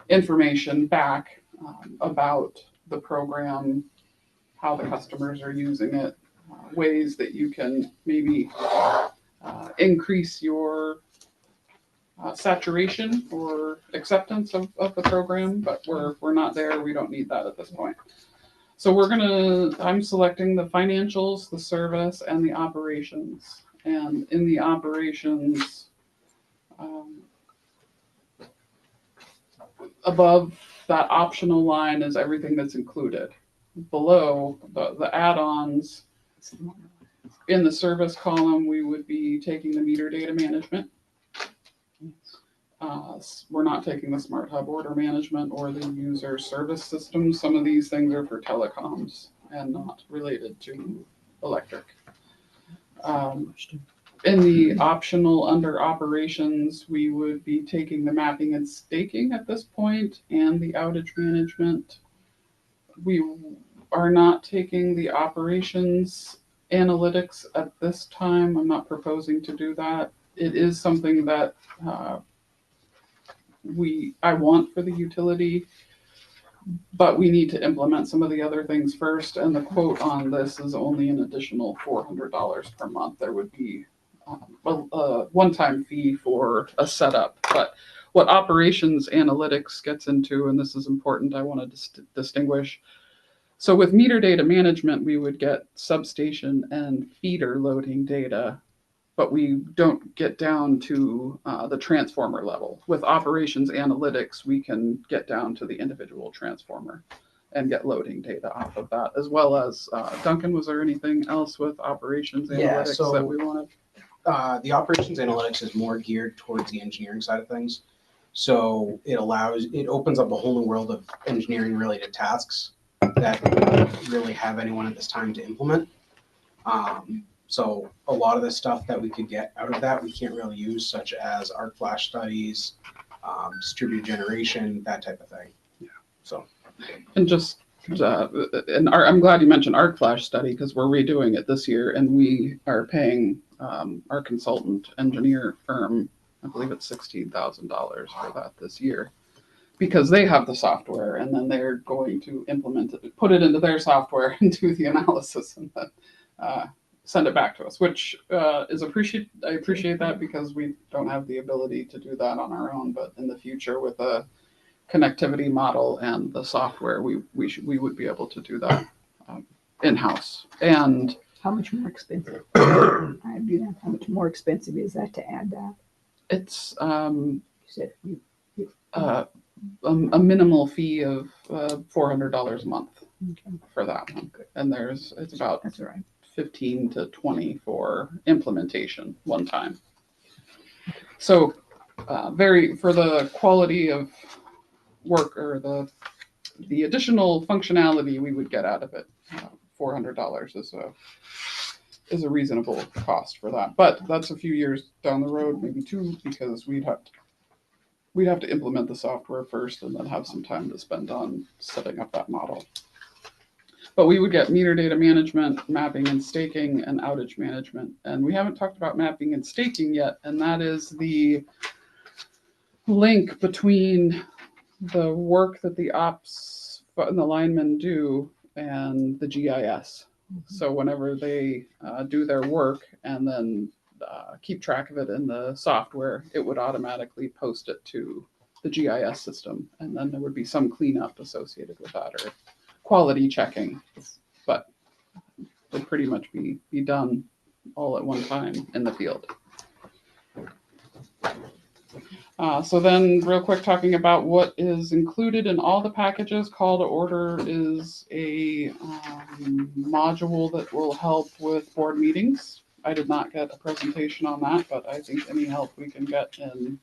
information back about the program, how the customers are using it, ways that you can maybe increase your saturation or acceptance of the program, but we're not there. We don't need that at this point. So I'm selecting the financials, the service, and the operations. And in the operations, above that optional line is everything that's included. Below the add-ons, in the service column, we would be taking the meter data management. We're not taking the smart hub order management or the user service system. Some of these things are for telecoms and not related to electric. In the optional under operations, we would be taking the mapping and staking at this point and the outage management. We are not taking the operations analytics at this time. I'm not proposing to do that. It is something that I want for the utility, but we need to implement some of the other things first. And the quote on this is only an additional $400 per month. There would be a one-time fee for a setup. But what operations analytics gets into, and this is important, I want to distinguish. So with meter data management, we would get substation and feeder loading data, but we don't get down to the transformer level. With operations analytics, we can get down to the individual transformer and get loading data off of that, as well as, Duncan, was there anything else with operations analytics that we wanted? The operations analytics is more geared towards the engineering side of things. So it opens up a whole new world of engineering related tasks that we don't really have anyone at this time to implement. So a lot of the stuff that we could get out of that, we can't really use, such as arc flash studies, distributed generation, that type of thing. Yeah. So. And just, I'm glad you mentioned arc flash study because we're redoing it this year, and we are paying our consultant engineer firm, I believe it's $16,000 for that this year, because they have the software and then they're going to implement it, put it into their software and do the analysis and then send it back to us, which I appreciate that because we don't have the ability to do that on our own, but in the future with a connectivity model and the software, we would be able to do that in-house. And How much more expensive? I do that. How much more expensive is that to add that? it's You said a minimal fee of $400 a month okay. for that one. And it's about That's all right. 15 to 20 for implementation one time. So for the quality of work or the additional functionality we would get out of it, $400 is a reasonable cost for that. But that's a few years down the road, maybe 2, because we'd have to implement the software first and then have some time to spend on setting up that model. But we would get meter data management, mapping and staking, and outage management. And we haven't talked about mapping and staking yet, and that is the link between the work that the ops and the linemen do and the GIS. So whenever they do their work and then keep track of it in the software, it would automatically post it to the GIS system. And then there would be some cleanup associated with that or quality checking, but would pretty much be done all at one time in the field. So then real quick, talking about what is included in all the packages. Call to order is a module that will help with board meetings. I did not get a presentation on that, but I think any help we can get in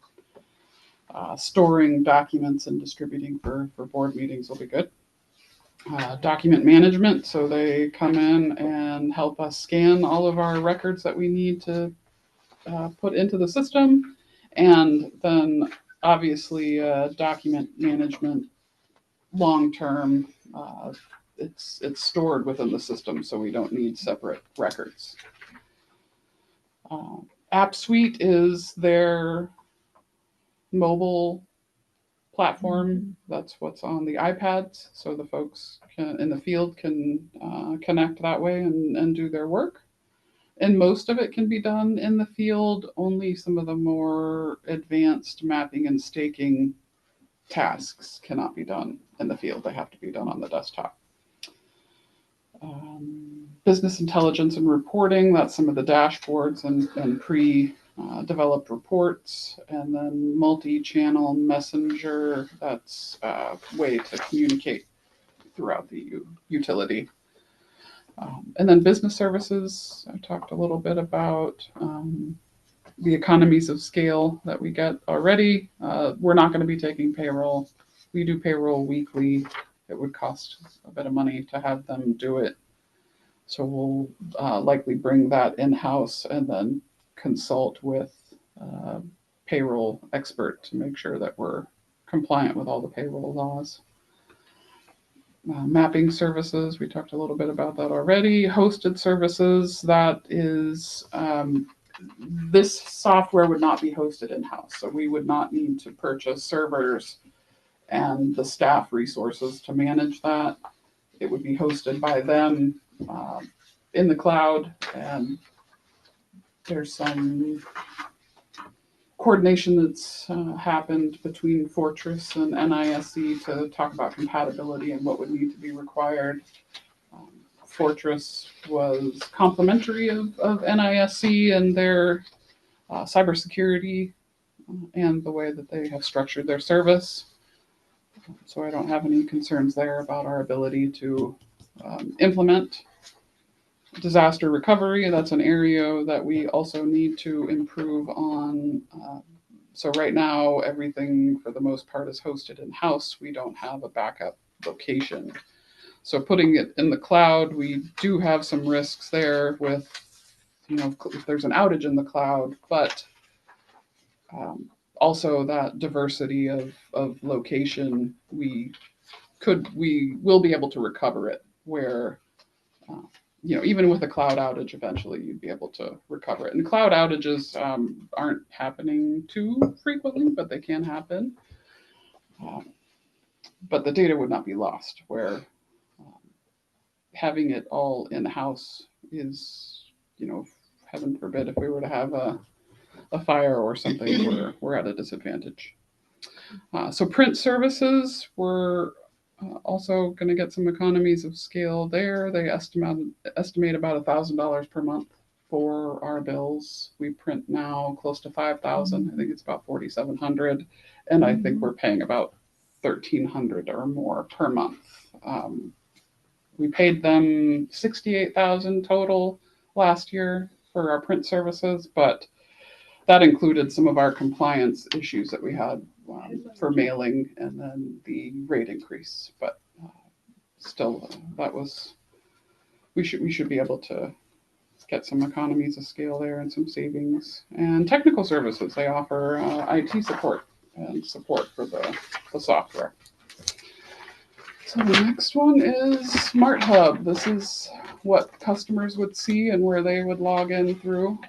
storing documents and distributing for board meetings will be good. Document management, so they come in and help us scan all of our records that we need to put into the system. And then obviously document management long-term, it's stored within the system, so we don't need separate records. App Suite is their mobile platform. That's what's on the iPads, so the folks in the field can connect that way and do their work. And most of it can be done in the field. Only some of the more advanced mapping and staking tasks cannot be done in the field. They have to be done on the desktop. Business intelligence and reporting, that's some of the dashboards and pre-developed reports. And then multi-channel messenger, that's a way to communicate throughout the utility. And then business services, I talked a little bit about the economies of scale that we get already. We're not going to be taking payroll. We do payroll weekly. It would cost a bit of money to have them do it. So we'll likely bring that in-house and then consult with a payroll expert to make sure that we're compliant with all the payroll laws. Mapping services, we talked a little bit about that already. Hosted services, that is, this software would not be hosted in-house. So we would not need to purchase servers and the staff resources to manage that. It would be hosted by them in the cloud, and there's some coordination that's happened between Fortress and NISC to talk about compatibility and what would need to be required. Fortress was complimentary of NISC and their cybersecurity and the way that they have structured their service. So I don't have any concerns there about our ability to implement disaster recovery. That's an area that we also need to improve on. So right now, everything for the most part is hosted in-house. We don't have a backup location. So putting it in the cloud, we do have some risks there with, if there's an outage in the cloud, but also that diversity of location, we will be able to recover it where, even with a cloud outage, eventually you'd be able to recover it. And cloud outages aren't happening too frequently, but they can happen. But the data would not be lost, where having it all in-house is, heaven forbid, if we were to have a fire or something, we're at a disadvantage. So print services, we're also going to get some economies of scale there. They estimate about $1,000 per month for our bills. We print now close to 5,000. I think it's about 4,700, and I think we're paying about 1,300 or more per month. We paid them 68,000 total last year for our print services, but that included some of our compliance issues that we had for mailing and then the rate increase. But still, we should be able to get some economies of scale there and some savings. And technical services, they offer IT support and support for the software. So the next one is Smart Hub. This is what customers would see and where they would log in through.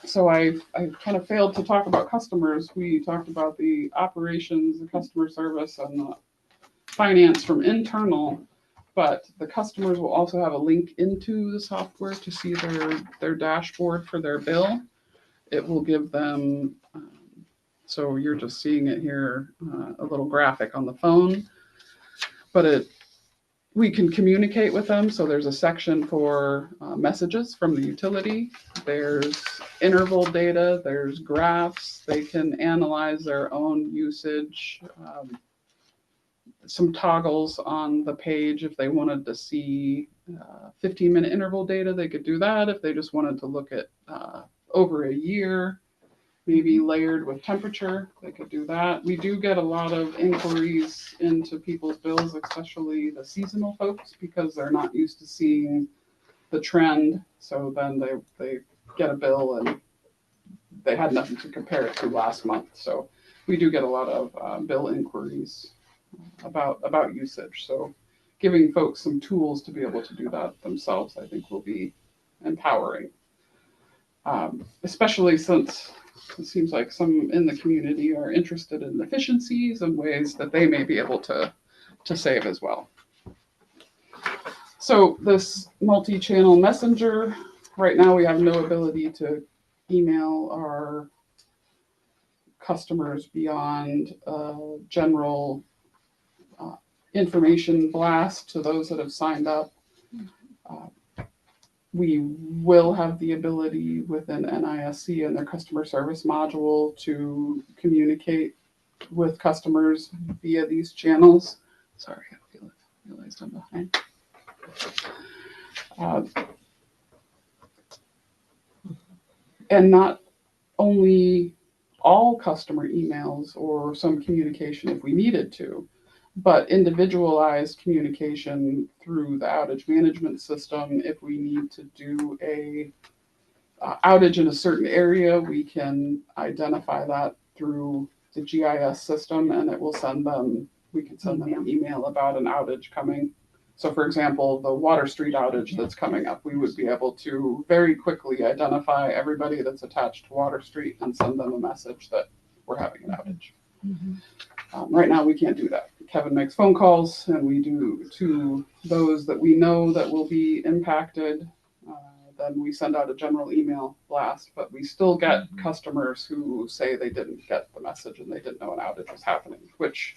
So I kind of failed to talk about customers. We talked about the operations, the customer service, and the finance from internal, but the customers will also have a link into the software to see their dashboard for their bill. It will give them, so you're just seeing it here, a little graphic on the phone, but We can communicate with them. So there's a section for messages from the utility. There's interval data. There's graphs. They can analyze their own usage. Some toggles on the page. If they wanted to see 15-minute interval data, they could do that. If they just wanted to look at over a year, maybe layered with temperature, they could do that. We do get a lot of inquiries into people's bills, especially the seasonal folks, because they're not used to seeing the trend. So then they get a bill and they had nothing to compare it to last month. So we do get a lot of bill inquiries about usage. So giving folks some tools to be able to do that themselves, I think, will be empowering. Especially since it seems like some in the community are interested in efficiencies and ways that they may be able to save as well. So this multi-channel messenger, right now we have no ability to email our customers beyond general information blast to those that have signed up. We will have the ability within NISC and their customer service module to communicate with customers via these channels. Sorry, I realized I'm behind. And not only all customer emails or some communication if we needed to, but individualized communication through the outage management system. If we need to do a outage in a certain area, we can identify that through the GIS system, and it will send them, we can send them an email about an outage coming. So for example, the Water Street outage that's coming up, we would be able to very quickly identify everybody that's attached to Water Street and send them a message that we're having an outage. Right now, we can't do that. Kevin makes phone calls, and we do to those that we know that will be impacted. Then we send out a general email blast, but we still get customers who say they didn't get the message and they didn't know an outage was happening, which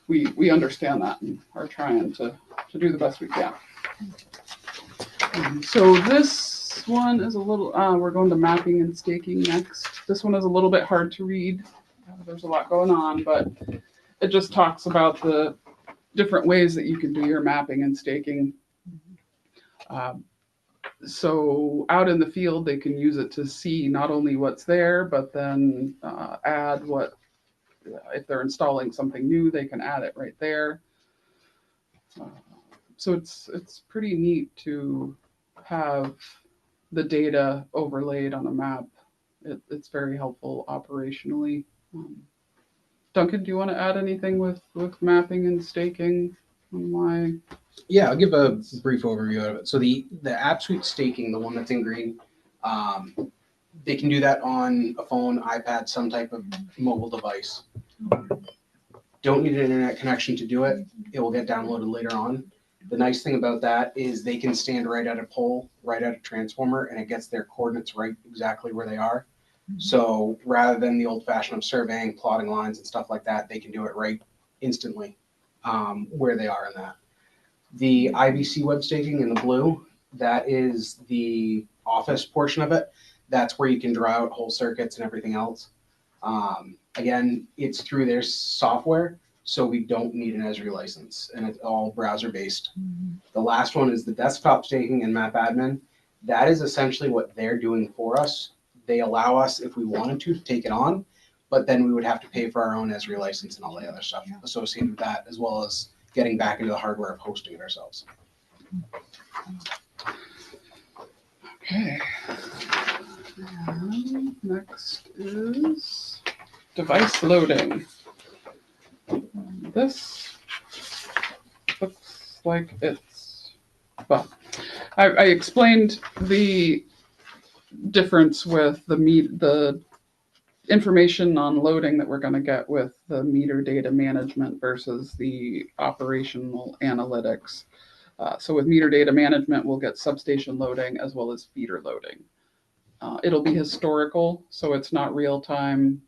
we understand that and are trying to do the best we can. So this one is a little, we're going to mapping and staking next. This one is a little bit hard to read. There's a lot going on, but it just talks about the different ways that you can do your mapping and staking. So out in the field, they can use it to see not only what's there, but then add what, if they're installing something new, they can add it right there. So it's pretty neat to have the data overlaid on a map. It's very helpful operationally. Duncan, do you want to add anything with mapping and staking on why? Yeah, I'll give a brief overview of it. So the app suite staking, the one that's in green, they can do that on a phone, iPad, some type of mobile device. Don't need an internet connection to do it. It will get downloaded later on. The nice thing about that is they can stand right at a pole, right at a transformer, and it gets their coordinates right exactly where they are. So rather than the old fashioned of surveying, plotting lines and stuff like that, they can do it right instantly where they are in that. The IBC web staking in the blue, that is the office portion of it. That's where you can draw out whole circuits and everything else. Again, it's through their software, so we don't need an Esri license, and it's all browser based. The last one is the desktop staking and map admin. That is essentially what they're doing for us. They allow us, if we wanted to take it on, but then we would have to pay for our own Esri license and all the other stuff associated with that, as well as getting back into the hardware of hosting it ourselves. Okay. And next is device loading. This looks like it's, well, I explained the difference with the information on loading that we're going to get with the meter data management versus the operational analytics. So with meter data management, we'll get substation loading as well as feeder loading. It'll be historical, so it's not real time.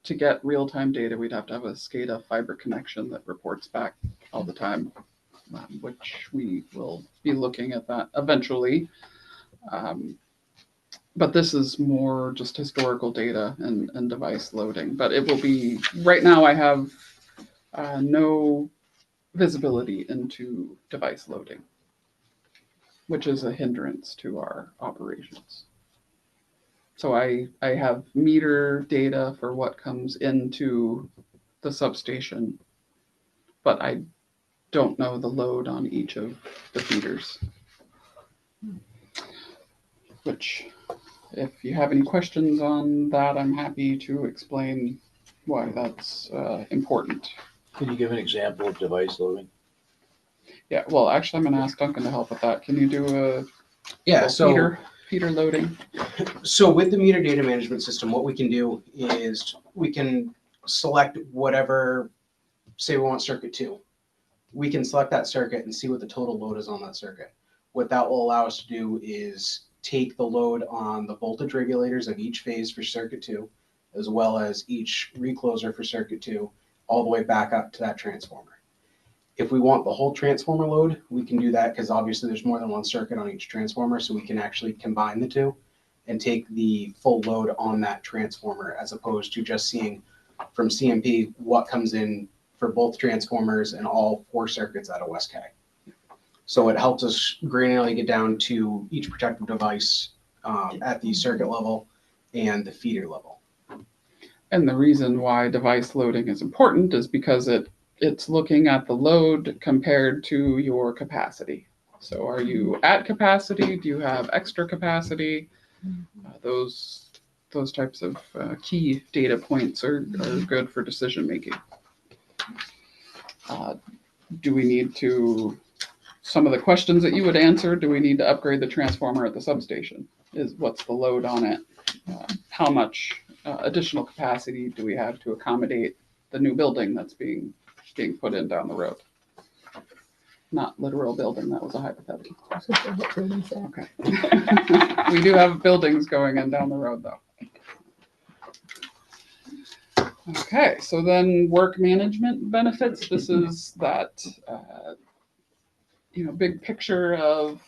To get real-time data, we'd have to have a SCADA fiber connection that reports back all the time which we will be looking at that eventually. But this is more just historical data and device loading. But it will be, right now I have no visibility into device loading, which is a hindrance to our operations. So I have meter data for what comes into the substation, but I don't know the load on each of the feeders. Which, if you have any questions on that, I'm happy to explain why that's important. Can you give an example of device loading? Yeah, well, actually, I'm going to ask Duncan to help with that. Can you do a So feeder loading? So with the meter data management system, what we can do is we can select whatever, say we want circuit 2. We can select that circuit and see what the total load is on that circuit. What that will allow us to do is take the load on the voltage regulators of each phase for circuit 2, as well as each recloser for circuit 2, all the way back up to that transformer. If we want the whole transformer load, we can do that because obviously there's more than one circuit on each transformer, so we can actually combine the two and take the full load on that transformer, as opposed to just seeing from CMP what comes in for both transformers and all 4 circuits out of West K. So it helps us granularly get down to each protective device at the circuit level and the feeder level. And the reason why device loading is important is because it's looking at the load compared to your capacity. So are you at capacity? Do you have extra capacity? Those types of key data points are good for decision making. Do we need to, some of the questions that you would answer, do we need to upgrade the transformer at the substation? What's the load on it? How much additional capacity do we have to accommodate the new building that's being put in down the road? Not literal building, that was a hypothetical. Okay. We do have buildings going in down the road though. Okay, so then work management benefits. This is that big picture of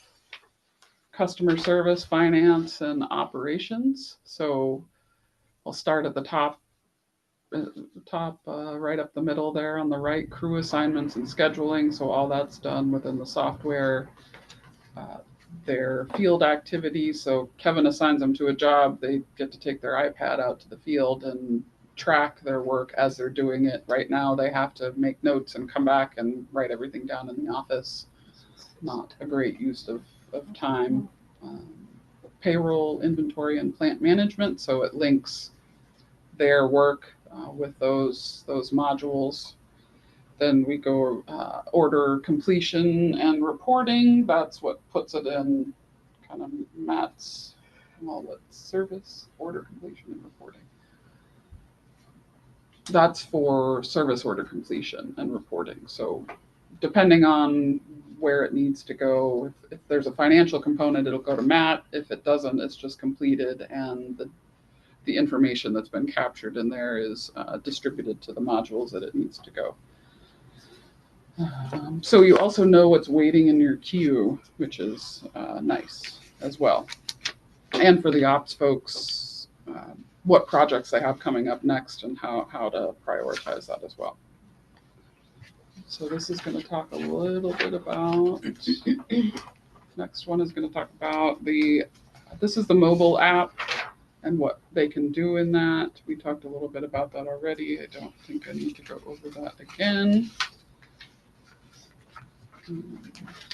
customer service, finance, and operations. So I'll start at the top, right up the middle there on the right, crew assignments and scheduling. So all that's done within the software. Their field activities. So Kevin assigns them to a job. They get to take their iPad out to the field and track their work as they're doing it. Right now, they have to make notes and come back and write everything down in the office. Not a great use of time. Payroll, inventory, and plant management. So it links their work with those modules. Then we go order completion and reporting. That's what puts it in kind of Matt's service, order completion and reporting. That's for service order completion and reporting. So depending on where it needs to go, if there's a financial component, it'll go to Matt. If it doesn't, it's just completed, and the information that's been captured in there is distributed to the modules that it needs to go. So you also know what's waiting in your queue, which is nice as well. And for the ops folks, what projects they have coming up next and how to prioritize that as well. So this is going to talk a little bit about, next one is going to talk about this is the mobile app and what they can do in that. We talked a little bit about that already. I don't think I need to go over that again.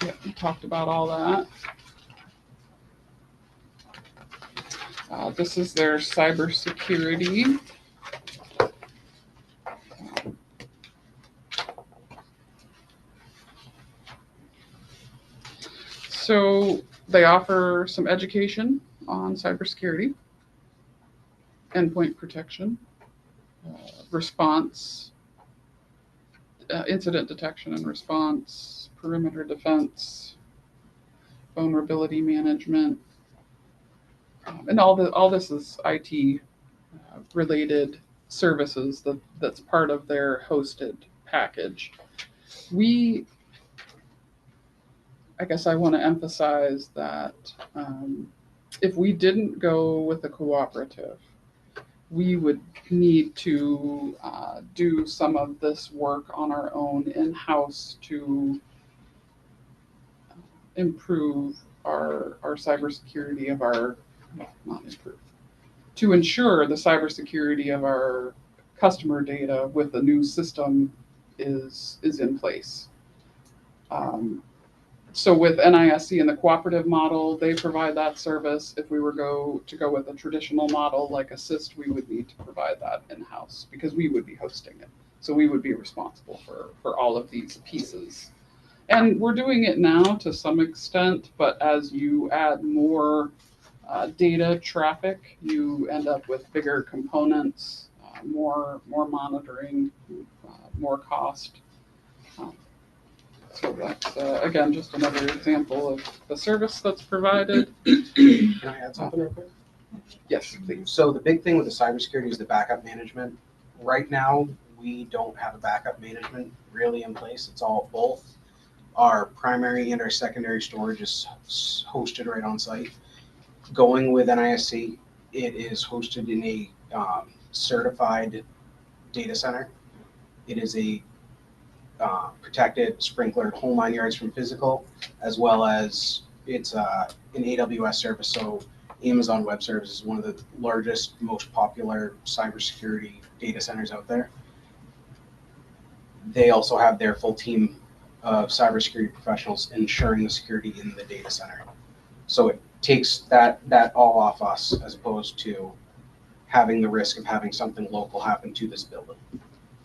Yeah, we talked about all that. This is their cybersecurity. So they offer some education on cybersecurity, endpoint protection, response, incident detection and response, perimeter defense, vulnerability management, and all this is IT related services that's part of their hosted package. We I guess I want to emphasize that if we didn't go with the cooperative, we would need to do some of this work on our own in-house to improve our cybersecurity of our, not improve, to ensure the cybersecurity of our customer data with the new system is in place. So with NISC and the cooperative model, they provide that service. If we were to go with a traditional model like Assist, we would need to provide that in-house because we would be hosting it. So we would be responsible for all of these pieces. And we're doing it now to some extent, but as you add more data traffic, you end up with bigger components, more monitoring, more cost. So that's, again, just another example of the service that's provided. Can I add something real quick? Yes, please. So the big thing with the cybersecurity is the backup management. Right now, we don't have a backup management really in place. It's all both. Our primary and our secondary storage is hosted right on site. Going with NISC, it is hosted in a certified data center. It is a protected, sprinklered, whole 9 yards from physical, as well as it's an AWS service. So Amazon Web Services is one of the largest, most popular cybersecurity data centers out there. They also have their full team of cybersecurity professionals ensuring the security in the data center. So it takes that all off us as opposed to having the risk of having something local happen to this building.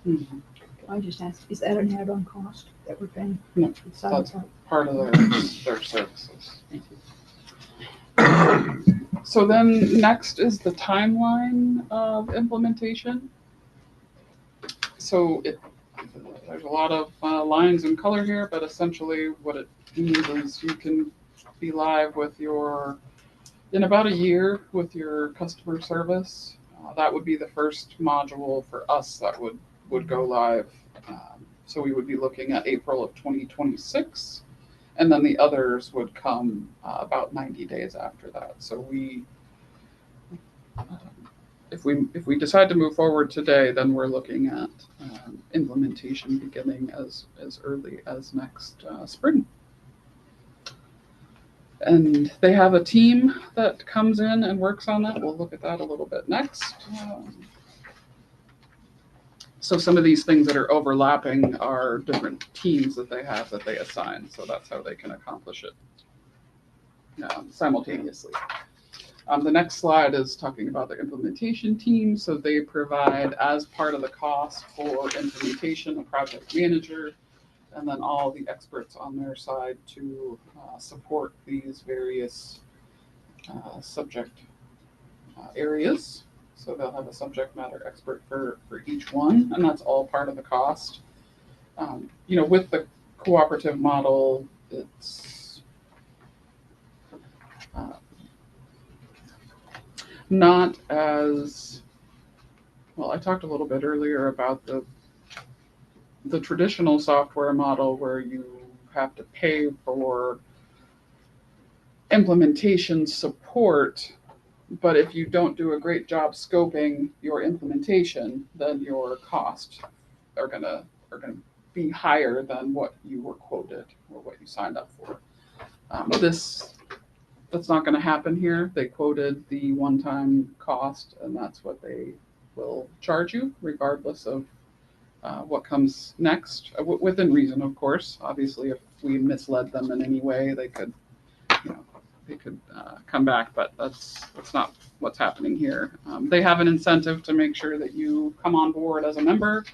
Mm-hmm. Can I just ask, is that an add-on cost that we're paying? No, It's on that's top. part of their services. So then next is the timeline of implementation. So there's a lot of lines and color here, but essentially what it means is you can be live in about a year with your customer service. That would be the first module for us that would go live. So we would be looking at April of 2026, and then the others would come about 90 days after that. So if we decide to move forward today, then we're looking at implementation beginning as early as next spring. And they have a team that comes in and works on that. We'll look at that a little bit next. So some of these things that are overlapping are different teams that they have that they assign. So that's how they can accomplish it simultaneously. The next slide is talking about the implementation team. So they provide, as part of the cost for implementation, a project manager, and then all the experts on their side to support these various subject areas. So they'll have a subject matter expert for each one, and that's all part of the cost. With the cooperative model, it's not as well. I talked a little bit earlier about the traditional software model where you have to pay for implementation support, but if you don't do a great job scoping your implementation, then your costs are gonna be higher than what you were quoted or what you signed up for. That's not going to happen here. They quoted the one-time cost, and that's what they will charge you, regardless of what comes next, within reason, of course. Obviously, if we misled them in any way, they could come back, but that's not what's happening here. They have an incentive to make sure that you come on board as a member,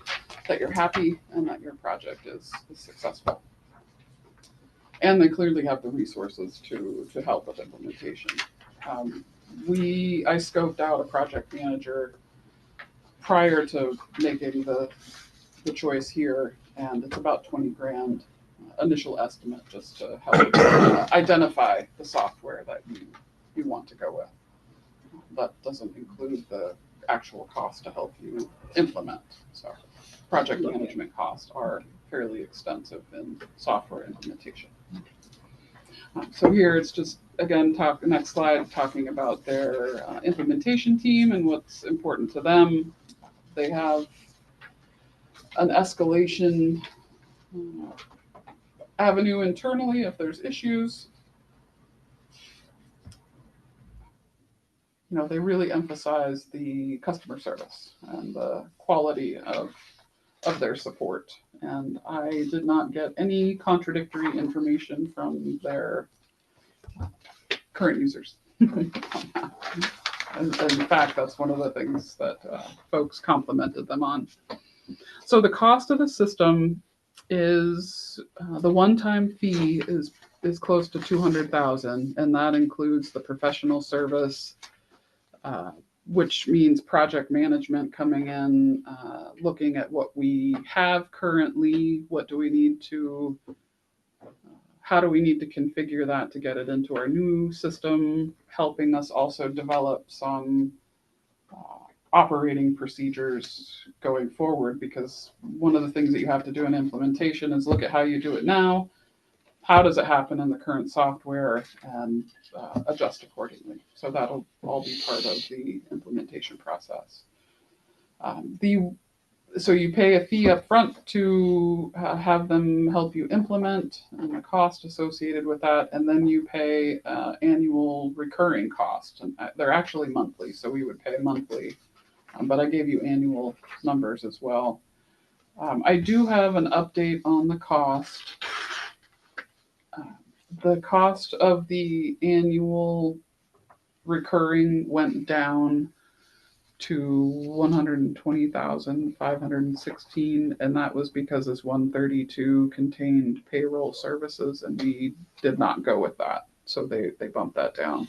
that you're happy, and that your project is successful. And they clearly have the resources to help with implementation. I scoped out a project manager prior to making the choice here, and it's about 20 grand initial estimate just to help identify the software that you want to go with. That doesn't include the actual cost to help you implement. So project management costs are fairly extensive in software implementation. So here it's just, again, next slide, talking about their implementation team and what's important to them. They have an escalation avenue internally if there's issues. They really emphasize the customer service and the quality of their support. And I did not get any contradictory information from their current users. In fact, that's one of the things that folks complimented them on. So the cost of the system is the one-time fee is close to $200,000, and that includes the professional service, which means project management coming in, looking at what we have currently, how do we need to configure that to get it into our new system, helping us also develop some operating procedures going forward, because one of the things that you have to do in implementation is look at how you do it now, how does it happen in the current software, and adjust accordingly. So that'll all be part of the implementation process. So you pay a fee up front to have them help you implement, and the cost associated with that, and then you pay annual recurring cost. And they're actually monthly, so we would pay monthly, but I gave you annual numbers as well. I do have an update on the cost. The cost of the annual recurring went down to $120,516, and that was because this 132 contained payroll services, and we did not go with that, so they bumped that down.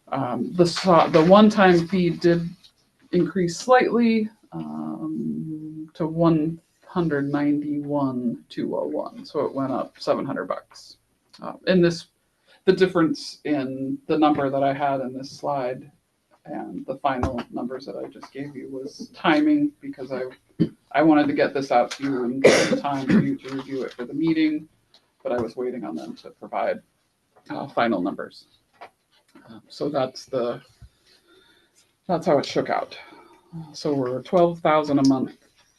The one-time fee did increase slightly to $191,201, so it went up $700. And the difference in the number that I had in this slide and the final numbers that I just gave you was timing, because I wanted to get this out to you and give the time for you to review it for the meeting, but I was waiting on them to provide final numbers. So that's how it shook out. So we're 12,000 a month,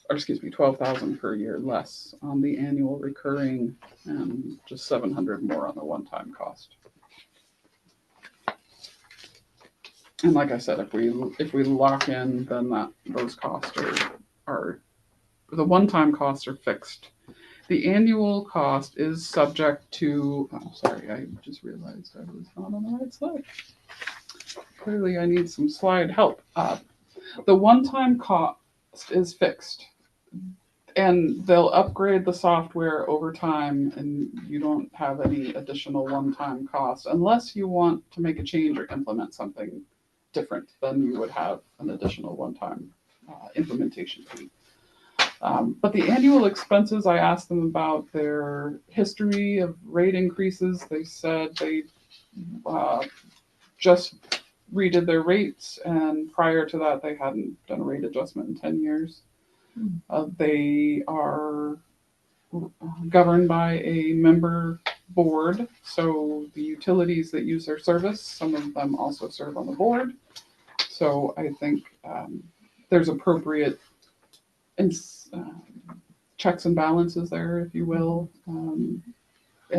or excuse me, 12,000 per year less on the annual recurring, and just 700 more on the one-time cost. And like I said, if we lock in, then those costs are the one-time costs are fixed. The annual cost is subject to. Oh, sorry, I just realized I was not on the right slide. Clearly, I need some slide help. The one-time cost is fixed, and they'll upgrade the software over time, and you don't have any additional one-time cost unless you want to make a change or implement something different. Then you would have an additional one-time implementation fee. But the annual expenses, I asked them about their history of rate increases. They said they just redid their rates, and prior to that, they hadn't done a rate adjustment in 10 years. They are governed by a member board, so the utilities that use their service, some of them also serve on the board. So I think there's appropriate checks and balances there, if you will, in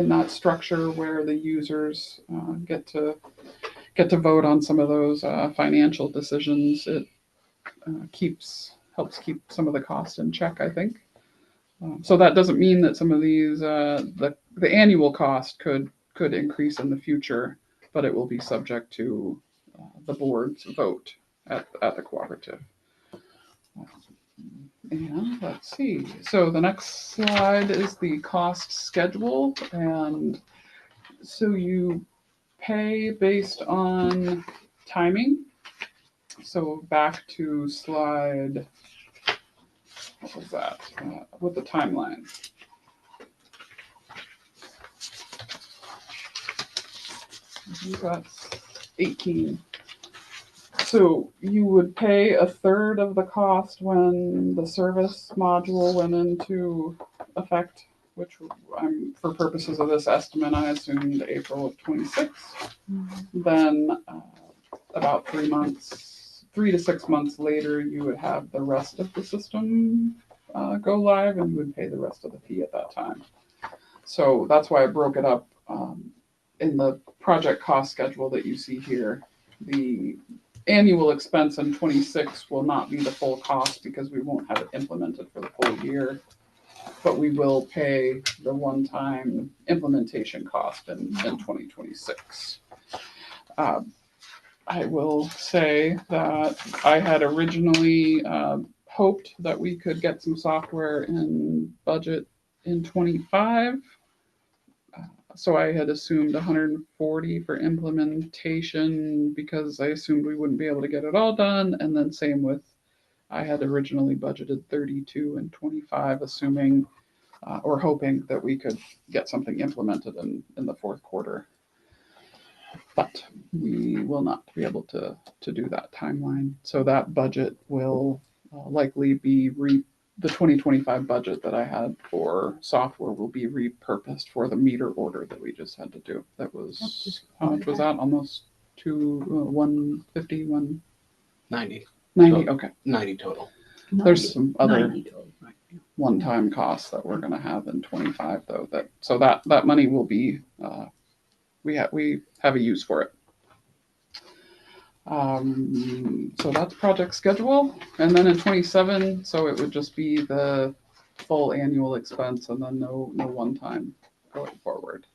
that structure where the users get to vote on some of those financial decisions. It helps keep some of the cost in check, I think. So that doesn't mean that some of these the annual cost could increase in the future, but it will be subject to the board's vote at the cooperative. And let's see. So the next slide is the cost schedule, and so you pay based on timing. So back to slide, what was that? With the timeline. I think that's 18. So you would pay a third of the cost when the service module went into effect which I'm, for purposes of this estimate, I assumed April of 26. Then about 3 to 6 months later, you would have the rest of the system go live, and you would pay the rest of the fee at that time. So that's why I broke it up in the project cost schedule that you see here. The annual expense in 26 will not be the full cost because we won't have it implemented for the full year, but we will pay the one-time implementation cost in 2026. I will say that I had originally hoped that we could get some software in budget in 25. So I had assumed 140 for implementation because I assumed we wouldn't be able to get it all done. And then same with, I had originally budgeted 32 and 25, assuming or hoping that we could get something implemented in the fourth quarter. But we will not be able to do that timeline. So that budget will likely be the 2025 budget that I had for software will be repurposed for the meter order that we just had to do. That was, how much was that? Almost 150, 90. 190, okay. 90 total. There's some other 90 total, right. one-time costs that we're gonna have in 25 though, so that money will be, we have a use for it. So that's project schedule, and then in 27, so it would just be the full annual expense and then no one-time going forward.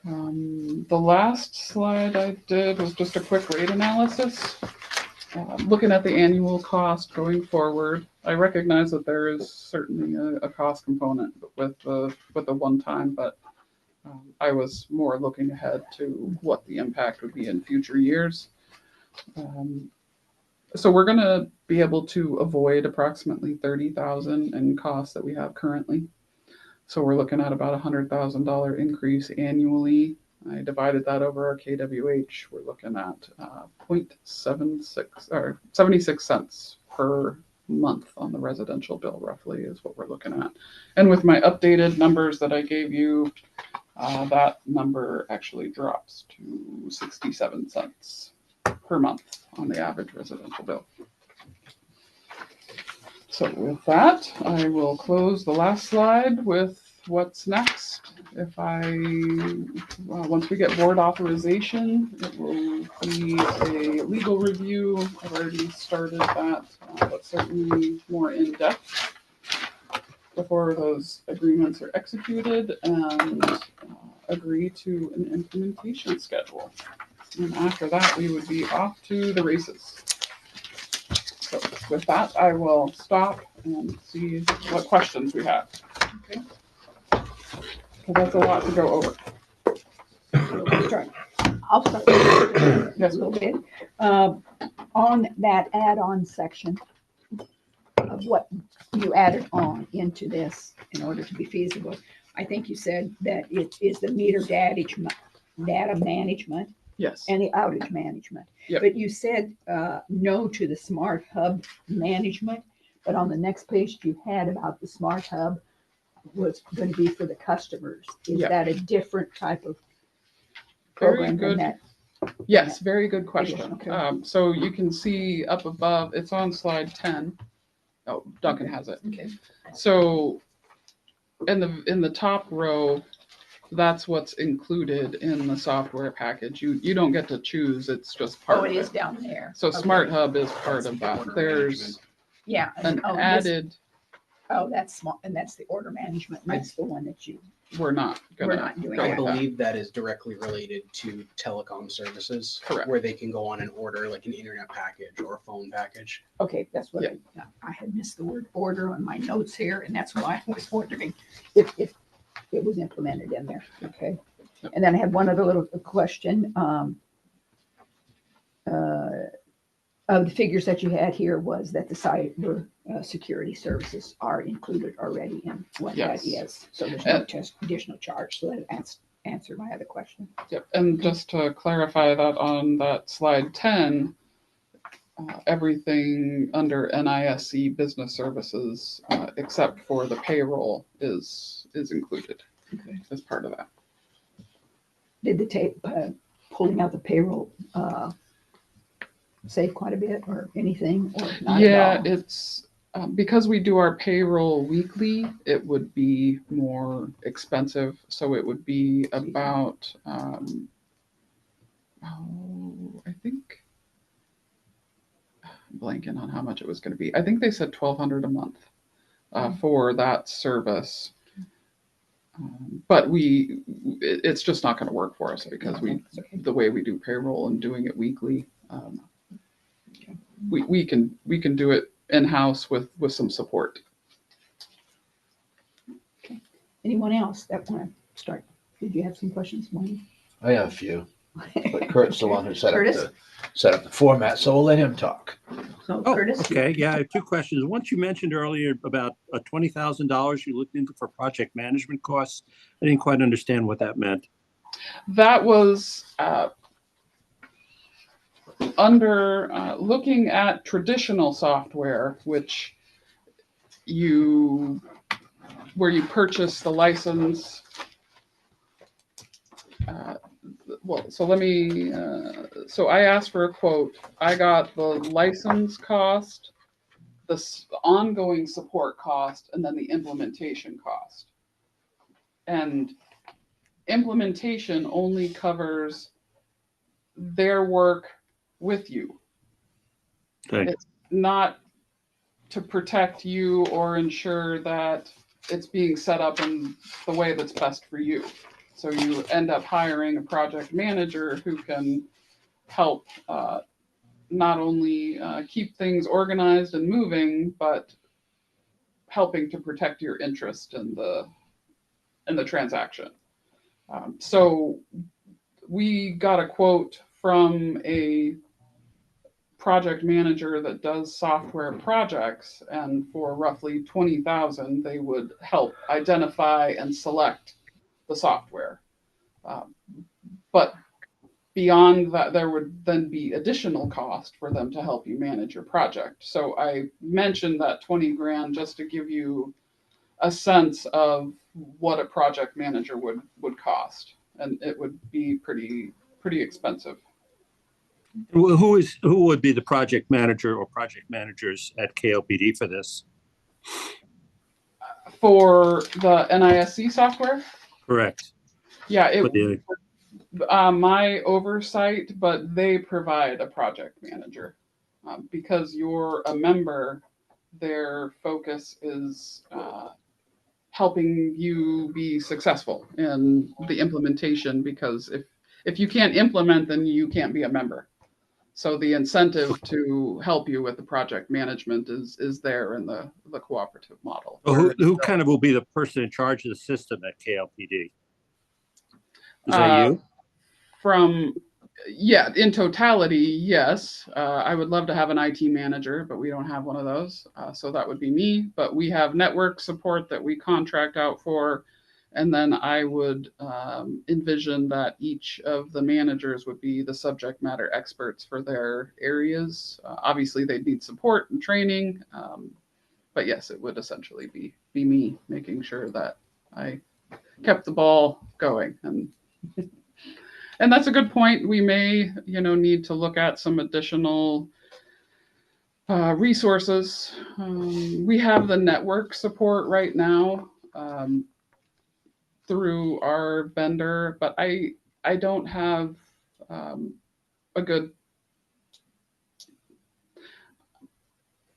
The last slide I did was just a quick rate analysis. Looking at the annual cost going forward, I recognize that there is certainly a cost component with the one-time, but I was more looking ahead to what the impact would be in future years. So we're going to be able to avoid approximately $30,000 in costs that we have currently. So we're looking at about $100,000 increase annually. I divided that over our KWH. We're looking at 0.76 or 76 cents per month on the residential bill, roughly, is what we're looking at. And with my updated numbers that I gave you, that number actually drops to 67 cents per month on the average residential bill. So with that, I will close the last slide with what's next. Once we get board authorization, it will be a legal review. I've already started that, but certainly more in depth before those agreements are executed and agree to an implementation schedule. And after that, we would be off to the races. So with that, I will stop and see what questions we have. Okay. So that's a lot to go over. I'll start with a little bit. On that add-on section of what you added on into this in order to be feasible, I think you said that it is the meter data management Yes. and the outage management. Yep. But you said no to the smart hub management, but on the next page you had about the smart hub was going to be for the customers. Is Yep. that a different type of Very program good. than that? Yes, very good question. Okay. So you can see up above, it's on slide 10. Oh, Duncan has it. Okay. So in the top row, that's what's included in the software package. You don't get to choose, it's just part Oh, of it is it. down there. So Okay. Smart Hub is part That's of the that. order There's management. Yeah. an Oh, added, that's smart, and that's the order management. And that's the one that we're not we're gonna not doing. go I with that. believe that is directly related to telecom services. Correct. Where they can go on and order like an internet package or a phone package. Okay, that's what Yeah. I had missed the word order on my notes here, and that's why I was wondering if it was implemented in there. Okay. And then I had one other little question. Of the figures that you had here was that the cyber security services are included already in what that Yes. is. So there's no additional charge. So that answered my other question. Yep. And just to clarify that on that slide 10, everything under NISC business services, except for the payroll is included as part of that. Did the pulling out the payroll save quite a bit or anything, or not Yeah, at all? it's because we do our payroll weekly, it would be more expensive. So it would be about, I think, I'm blanking on how much it was going to be. I think they said $1,200 a month for that service. But it's just not going to work for us because the way we do payroll and doing it weekly, we can do it in-house with some support. Okay. Anyone else that want to start? Did you have some questions, Wayne? I have a few, but Kurt's the one who set Curtis? up the format, so we'll let him talk. So Oh, Curtis? okay. Yeah, I have two questions. Once you mentioned earlier about $20,000 you looked into for project management costs. I didn't quite understand what that meant. That was under looking at traditional software, which where you purchase the license. Well, so let me, so I asked for a quote. I got the license cost, the ongoing support cost, and then the implementation cost. And implementation only covers their work with you. Okay. It's not to protect you or ensure that it's being set up in the way that's best for you. So you end up hiring a project manager who can help not only keep things organized and moving, but helping to protect your interest in the transaction. So we got a quote from a project manager that does software projects, and for roughly $20,000, they would help identify and select the software. But beyond that, there would then be additional cost for them to help you manage your project. So I mentioned that 20 grand just to give you a sense of what a project manager would cost, and it would be pretty expensive. Who would be the project manager or project managers at KLPD for this? For the NISC software? Correct. Yeah, it But the- my oversight, but they provide a project manager. Because you're a member, their focus is helping you be successful in the implementation, because if you can't implement, then you can't be a member. So the incentive to help you with the project management is there in the cooperative model. who kind of will be the person in charge of the system at KLPD? Is that you? In totality, yes. I would love to have an IT manager, but we don't have one of those. So that would be me. But we have network support that we contract out for. And then I would envision that each of the managers would be the subject matter experts for their areas. Obviously, they'd need support and training. But yes, it would essentially be me making sure that I kept the ball going. And that's a good point. We may, need to look at some additional resources. We have the network support right now through our vendor, but I don't have a good.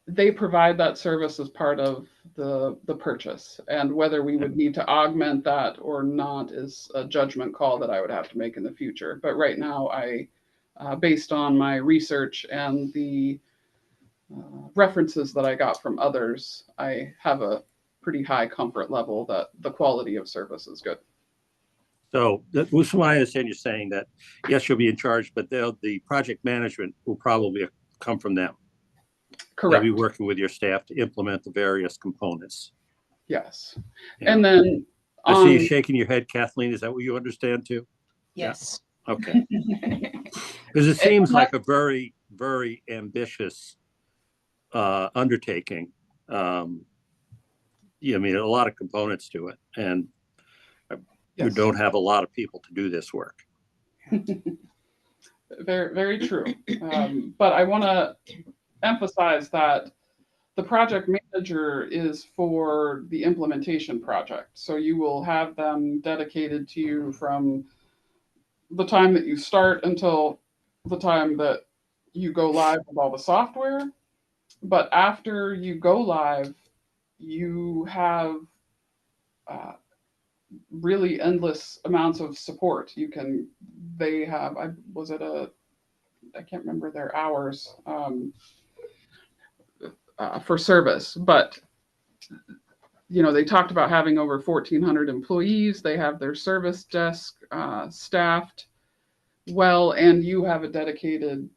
They provide that service as part of the purchase, and whether we would need to augment that or not is a judgment call that I would have to make in the future. But right now, based on my research and the references that I got from others, I have a pretty high comfort level that the quality of service is good. So that was my understanding. You're saying that yes, you'll be in charge, but the project management will probably come from them. Correct. They'll be working with your staff to implement the various components. Yes. Yeah. And then I see you shaking your head, Kathleen. Is that what you understand too? Yes. Okay. Because it seems like a very very ambitious undertaking. Yeah, I mean, a lot of components to it, and you Yes. don't have a lot of people to do this work. Very, very true. But I want to emphasize that the project manager is for the implementation project. So you will have them dedicated to you from the time that you start until the time that you go live with all the software. But after you go live, you have really endless amounts of support. They have, I can't remember their hours for service, but they talked about having over 1,400 employees. They have their service desk staffed well, and you have a dedicated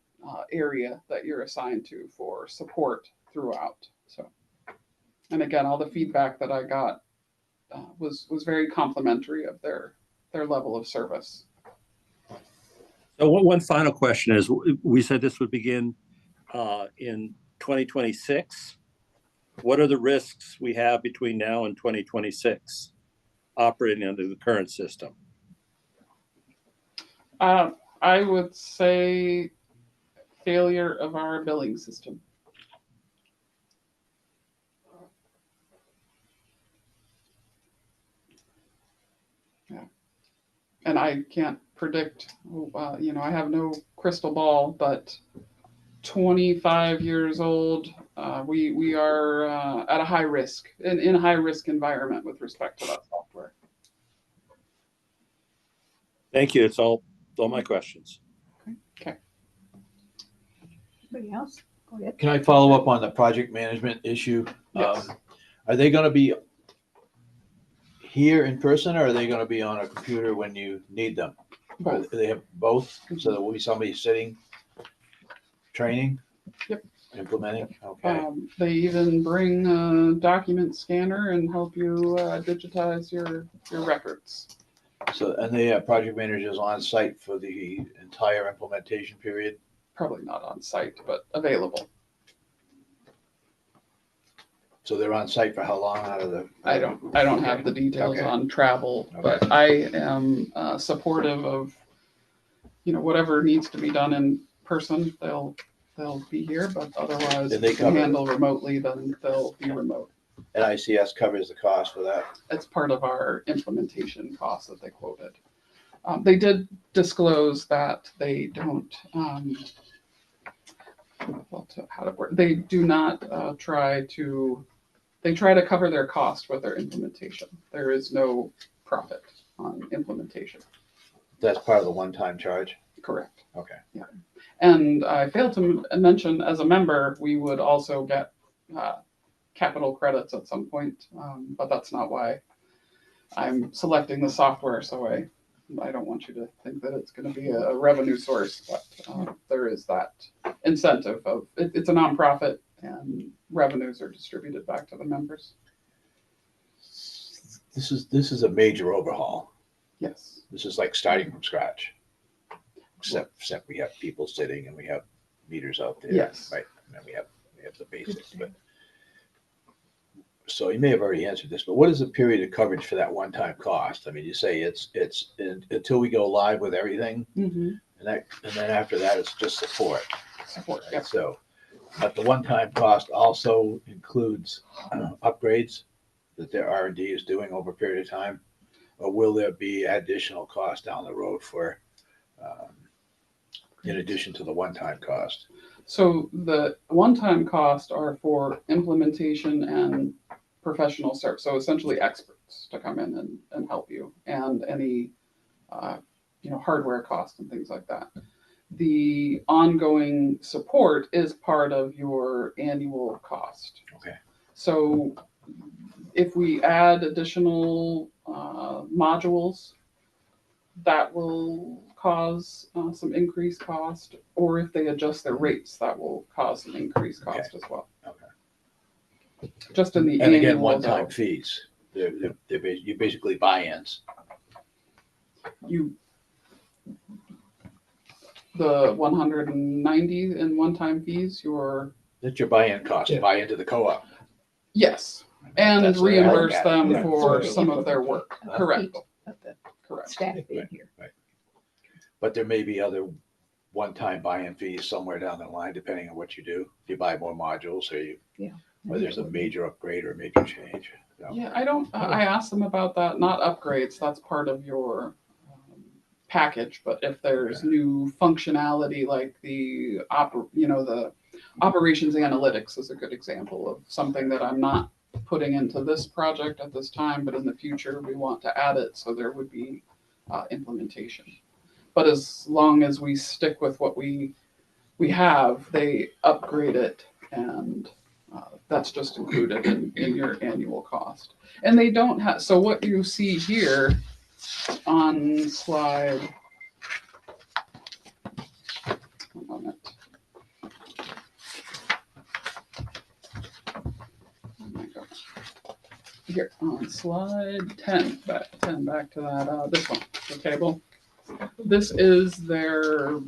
area that you're assigned to for support throughout. So, and again, all the feedback that I got was very complimentary of their level of service. So one final question is, we said this would begin in 2026. What are the risks we have between now and 2026 operating under the current system? I would say failure of our billing system. Yeah. And I can't predict, I have no crystal ball, but 25 years old, we are at a high risk, in a high risk environment with respect to that software. Thank you. It's all my questions. Okay. Anybody else? Go ahead. Can I follow up on the project management issue? Yes. Are they going to be here in person, or are they going to be on a computer when you need them? Both. They have both, so there will be somebody sitting, training? Yep. Implementing? Okay. They even bring a document scanner and help you digitize your records. So, and they have project managers on site for the entire implementation period? Probably not on site, but available. So they're on site for how long out of the? I don't have the details Okay. on travel, Okay. but I am supportive of, whatever needs to be done in person, they'll be here, but otherwise, And they if they can cover it. handle remotely, then they'll be remote. And ICS covers the cost for that? It's part of our implementation costs that they quoted. They did disclose that they don't, they do not they try to cover their cost with their implementation. There is no profit on implementation. That's part of the one-time charge? Correct. Okay. Yeah. And I failed to mention, as a member, we would also get capital credits at some point, but that's not why I'm selecting the software. So I don't want you to think that it's going to be a revenue source, but there is that incentive of it's a nonprofit and revenues are distributed back to the members. This is a major overhaul. Yes. This is like starting from scratch. Except we have people sitting and we have meters out there. Yes. Right. And then we have the basics. But so you may have already answered this, but what is the period of coverage for that one-time cost? I mean, you say it's until we go live with everything, Mm-hmm. and then after that it's just support. Support. Right? Yep. So, but the one-time cost also includes upgrades that their R&D is doing over a period of time, or will there be additional cost down the road for, in addition to the one-time cost? So the one-time costs are for implementation and professional service. So essentially experts to come in and help you, and any hardware costs and things like that. The ongoing support is part of your annual cost. Okay. So if we add additional modules, that will cause some increased cost, or if they adjust their rates, that will cause some increased cost as well. Okay. Just in the And again, annual, one-time though, fees. You basically buy-ins. you The 190 in one-time fees, That's your buy-in cost, Yeah. buy into the co-op. yes, and That's the way I look reimburse at it. them Yeah. for So some of their work. implementation of Correct, people, of the correct. staff being here. But there may be other one-time buy-in fees somewhere down the line, depending on what you do. If you buy more modules or there's a major upgrade or a major change. So, Yeah, I asked them about that, not upgrades, that's part of your package, but if there's new functionality like the operations analytics is a good example of something that I'm not putting into this project at this time, but in the future we want to add it, so there would be implementation. But as long as we stick with what we have, they upgrade it, and that's just included in your annual cost. And they don't have, so what you see here on slide, one moment. Oh my gosh. Here on slide 10, back to that, this one, the table. This is their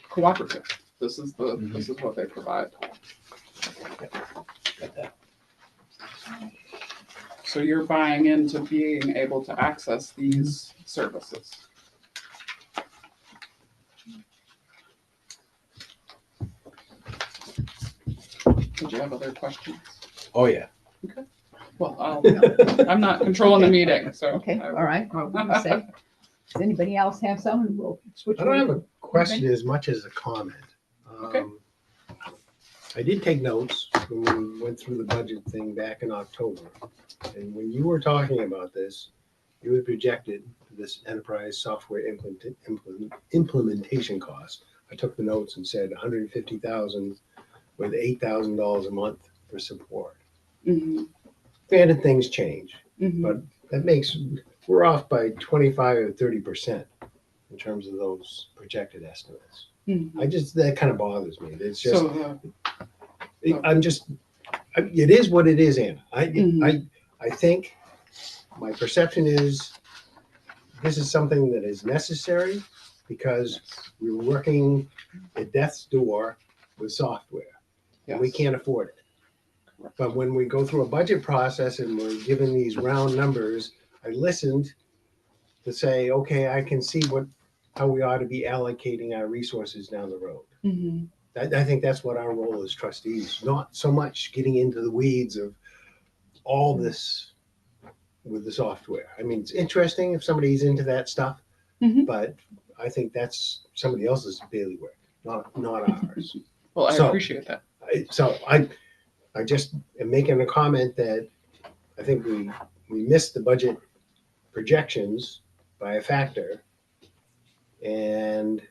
cooperative. This is what they provide. got that. So you're buying into being able to access these services. Did you have other questions? Oh, yeah. Well, I'm not controlling the meeting, so. Okay, all right. Well, what do you say? Does anybody else have some? And we'll switch. I don't have over. a question as much as a comment. Okay. I did take notes when we went through the budget thing back in October. And when you were talking about this, you had projected this enterprise software implementation cost. I took the notes and said 150,000 with $8,000 a month for support. Mm-hmm. Granted, things change, Mm-hmm. but we're off by 25 or 30% in terms of those projected estimates. Mm-hmm. That kind of bothers me. It's just, So, it is what it is, Anna. Mhm. I think my perception is this is something that is necessary because we were working at death's door with software and we yes. can't afford it. But when we go through a budget process and we're given these round numbers, I listened to say, okay, I can see how we ought to be allocating our resources down the road. Mm-hmm. I think that's what our role as trustees, not so much getting into the weeds of all this with the software. I mean, it's interesting if somebody's into that stuff, Mhm. but I think that's somebody else's daily work, not ours. Well, I So- appreciate that. I just am making a comment that I think we missed the budget projections by a factor. And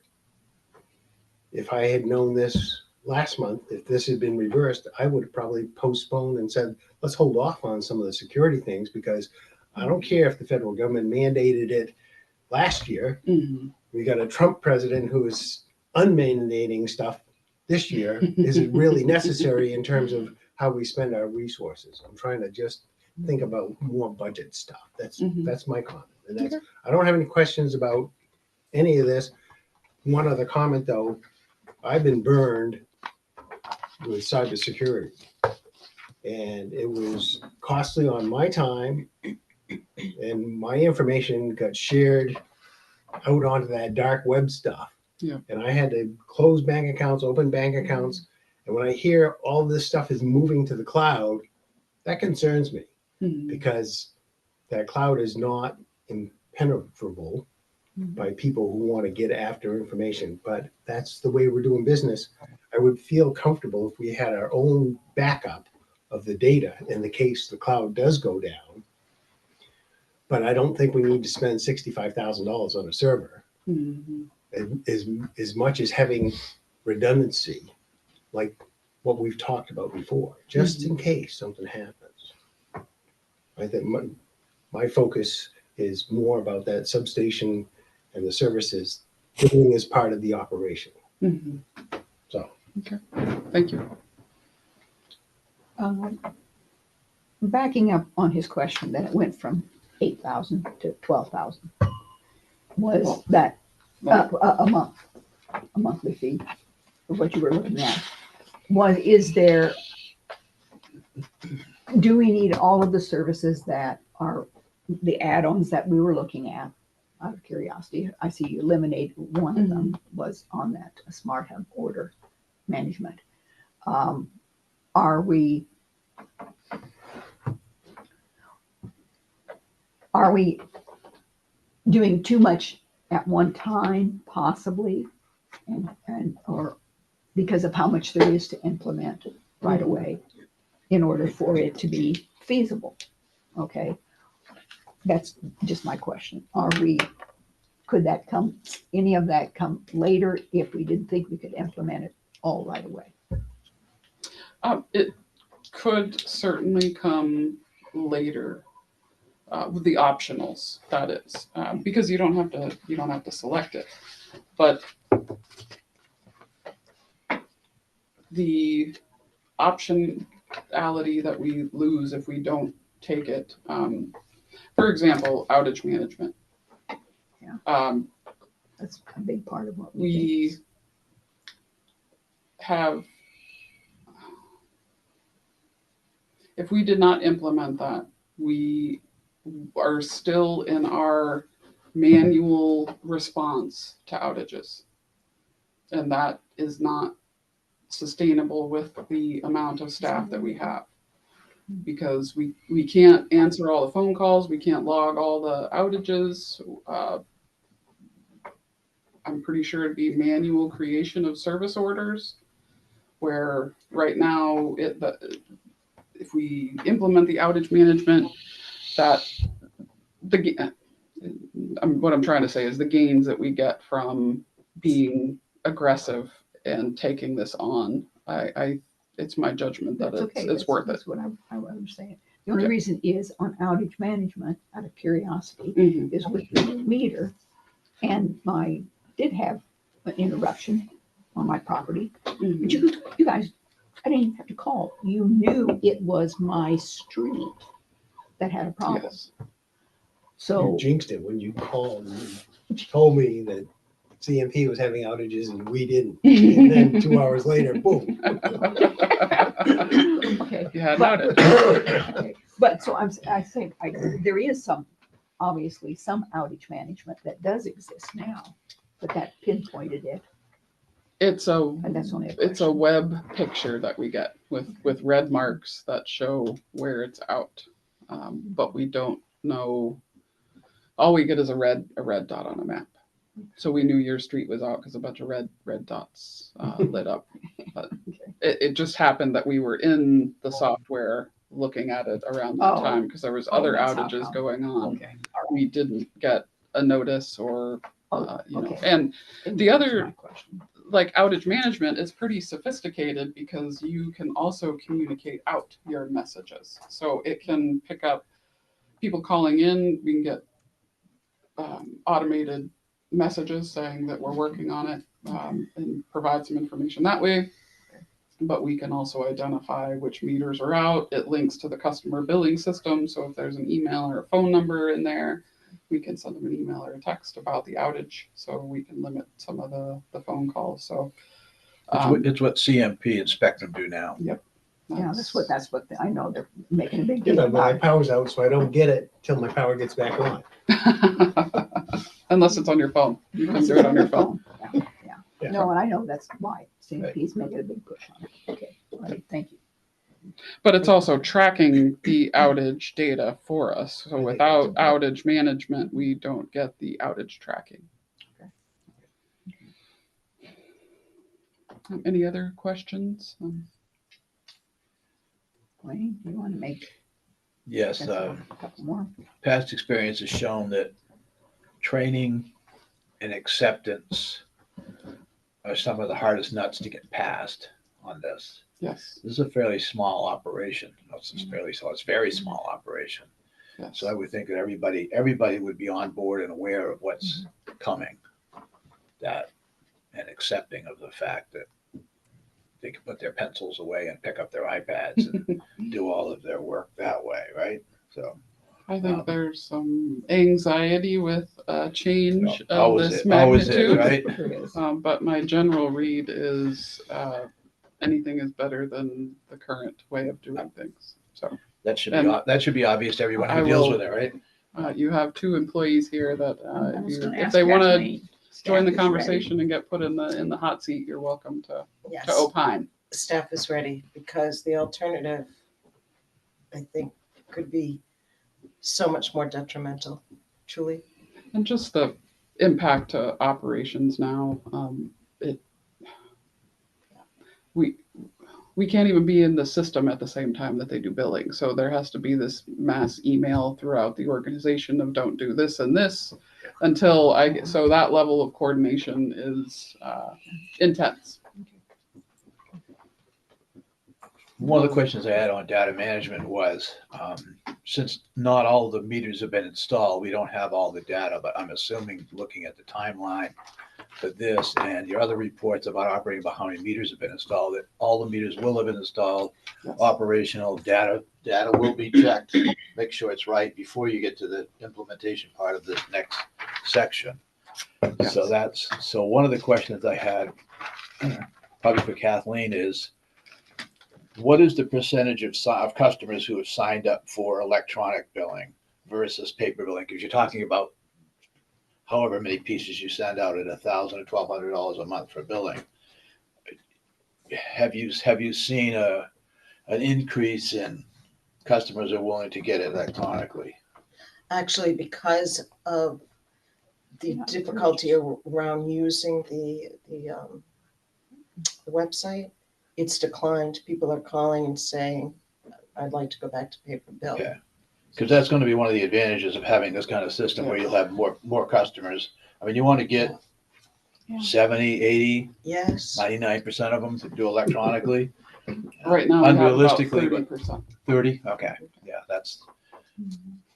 if I had known this last month, if this had been reversed, I would have probably postponed and said, let's hold off on some of the security things because I don't care if the federal government mandated it last year. Mm-hmm. We got a Trump president who is unmandating stuff this year. Is it really necessary in terms of how we spend our resources? I'm trying to just think about more budget stuff. That's my comment. And that's, I don't have any questions about any of this. One other comment though, I've been burned with cybersecurity. And it was costly on my time and my information got shared out onto that dark web stuff. Yeah. And I had to close bank accounts, open bank accounts. And when I hear all this stuff is moving to the cloud, that concerns me Mm-hmm. because that cloud is not impenetrable by people who want to get after information. But that's the way we're doing business. I would feel comfortable if we had our own backup of the data in the case the cloud does go down. But I don't think we need to spend $65,000 on a server Mm-hmm. as much as having redundancy, like what we've talked about before, just in case something happens. I think my focus is more about that substation and the services being as part of the operation. Mm-hmm. So. Okay, thank you. Backing up on his question, that it went from 8,000 to 12,000. Was that A monthly fee, of what you were looking at. Do we need all of the services that are the add-ons that we were looking at? Out of curiosity, I see you eliminated one of them was on that Smart Hub order management. Are we doing too much at one time, possibly, or because of how much there is to implement right away in order for it to be feasible? Okay, that's just my question. Could any of that come later if we didn't think we could implement it all right away? It could certainly come later with the optionals, that is, because you don't have to select it. But the optionality that we lose if we don't take it, for example, outage management. Yeah. That's a big part of what we have. If we did not implement that, we are still in our manual response to outages. And that is not sustainable with the amount of staff that we have. Because we can't answer all the phone calls, we can't log all the outages. I'm pretty sure it'd be manual creation of service orders, where right now, if we implement the outage management, what I'm trying to say is the gains that we get from being aggressive and taking this on, it's my judgment that it's worth it. That's what I was saying. The only reason is on outage management, out of curiosity, is with the meter, and did have an interruption on my property. But you guys, I didn't even have to call. You knew it was my street that had a problem. Yes. So You jinxed it when you called and told me that CMP was having outages and we didn't. And then 2 hours later, boom. okay. You had But- outage. Okay. But so I think there is obviously some outage management that does exist now, but that pinpointed it. It's And that's only a it's a question. web picture that we get with red marks that show where it's out, but we don't know. All we get is a red dot on a map. So we knew your street was out because a bunch of red dots lit up. But it just happened that we were in the software looking at it around that time because there was other that's how outages come. going on. Okay. We didn't get a notice or Okay. and And the that's other- my question. like outage management is pretty sophisticated because you can also communicate out your messages. So it can pick up people calling in. We can get automated messages saying that we're working on it and provide some information that way. But we can also identify which meters are out. It links to the customer billing system. So if there's an email or a phone number in there, we can send them an email or a text about the outage, so we can limit some of the phone calls. So It's what CMP and Spectrum do now. Yeah, that's what I know they're making a big You deal know, but my about. power's out, so I don't get it till my power gets back on. Unless it's on your phone, you can do it on your phone. Yeah. No, and I know that's why CMP is making a big push on it. Okay, all right, thank you. But it's also tracking the outage data for us. So without outage management, we don't get the outage tracking. Any other questions? Wayne, do you want to make Yes, a couple more? past experience has shown that training and acceptance are some of the hardest nuts to get past on this. Yes. This is a fairly small operation. It's very small operation. Yes. So I would think that everybody would be on board and aware of what's coming, and accepting of the fact that they can put their pencils away and pick up their iPads and do all of their work that way, right? So I think there's some anxiety with change of Always this is, always is, magnitude. right? There is. But my general read is anything is better than the current way of doing things. So That should be, And that should be obvious to everyone I who deals will- with it, right? you have 2 employees here that I was gonna if ask they want to Kathleen, join the staff is ready. conversation and get put in the hot seat, you're welcome to Yes, opine. staff is ready because the alternative, I think, could be so much more detrimental, truly. And just the impact to operations now. We can't even be in the system at the same time that they do billing. So there has to be this mass email throughout the organization of don't do this and this until so that level of coordination is intense. One of the questions I had on data management was, since not all the meters have been installed, we don't have all the data, but I'm assuming, looking at the timeline for this and your other reports about operating, about how many meters have been installed, that all the meters will have been installed, operational data will be checked, make sure it's right before you get to the implementation part of this next section. Yes. So one of the questions I had, probably for Kathleen, is what is the percentage of customers who have signed up for electronic billing versus paper billing? Because you're talking about however many pieces you send out at $1,000 or $1,200 a month for billing. Have you seen an increase in customers who are willing to get it electronically? Actually, because of the difficulty around using the website, it's declined. People are calling and saying, I'd like to go back to paper bill. Yeah. Because that's going to be one of the advantages of having this kind of system where you'll have more customers. I mean, you want to get 70, 80, Yes. 99% of them to do electronically. Right now, we have about Unrealistically, 30%. 30? Okay. Yeah, that's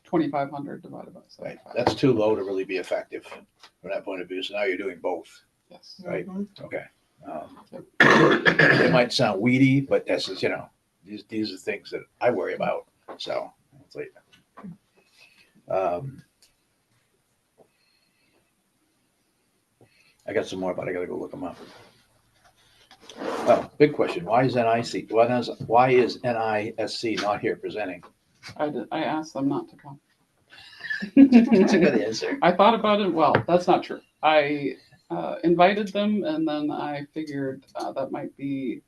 2,500 divided by 7. right. That's too low to really be effective from that point of view. So now you're doing both, Yes. right? Mhm. Okay. It might sound weedy, but this is, these are things that I worry about. So, I got some more, but I got to go look them up. Oh, big question. Why is NISC not here presenting? I asked them not to come. That's a good answer. I thought about it. Well, that's not true. I invited them, and then I figured that might be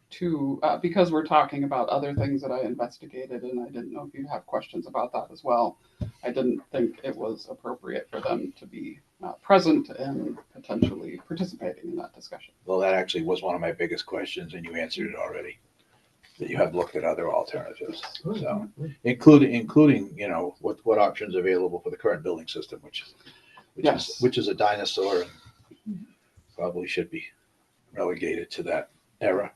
too, because we're talking about other things that I investigated, and I didn't know if you have questions about that as well. I didn't think it was appropriate for them to be present and potentially participating in that discussion. Well, that actually was one of my biggest questions, and you answered it already. That you have looked at other alternatives, so including what options are available for the current billing system, which is a dinosaur and probably should be relegated to that era.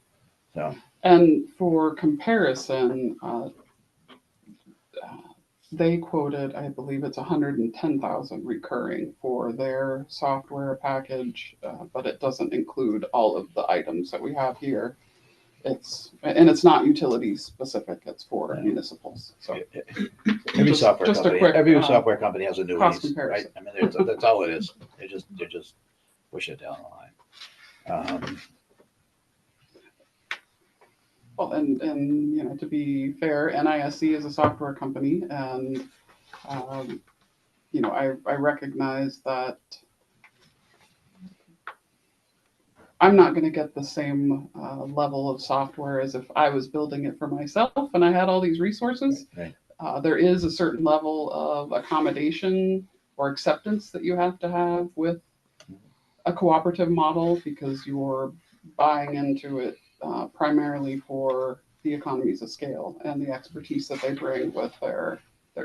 So. And for comparison, they quoted, I believe it's 110,000 recurring for their software package, but it doesn't include all of the items that we have here. It's not utility specific; it's for municipals. So Every Just software a company, quick, every software company has annuities, cost right? comparison. I mean, that's all it is. They just push it down the line. Well, and to be fair, NISC is a software company, and I recognize that I'm not going to get the same level of software as if I was building it for myself and I had all these resources. Right. There is a certain level of accommodation or acceptance that you have to have with a cooperative model because you're buying into it primarily for the economies of scale and the expertise that they bring with their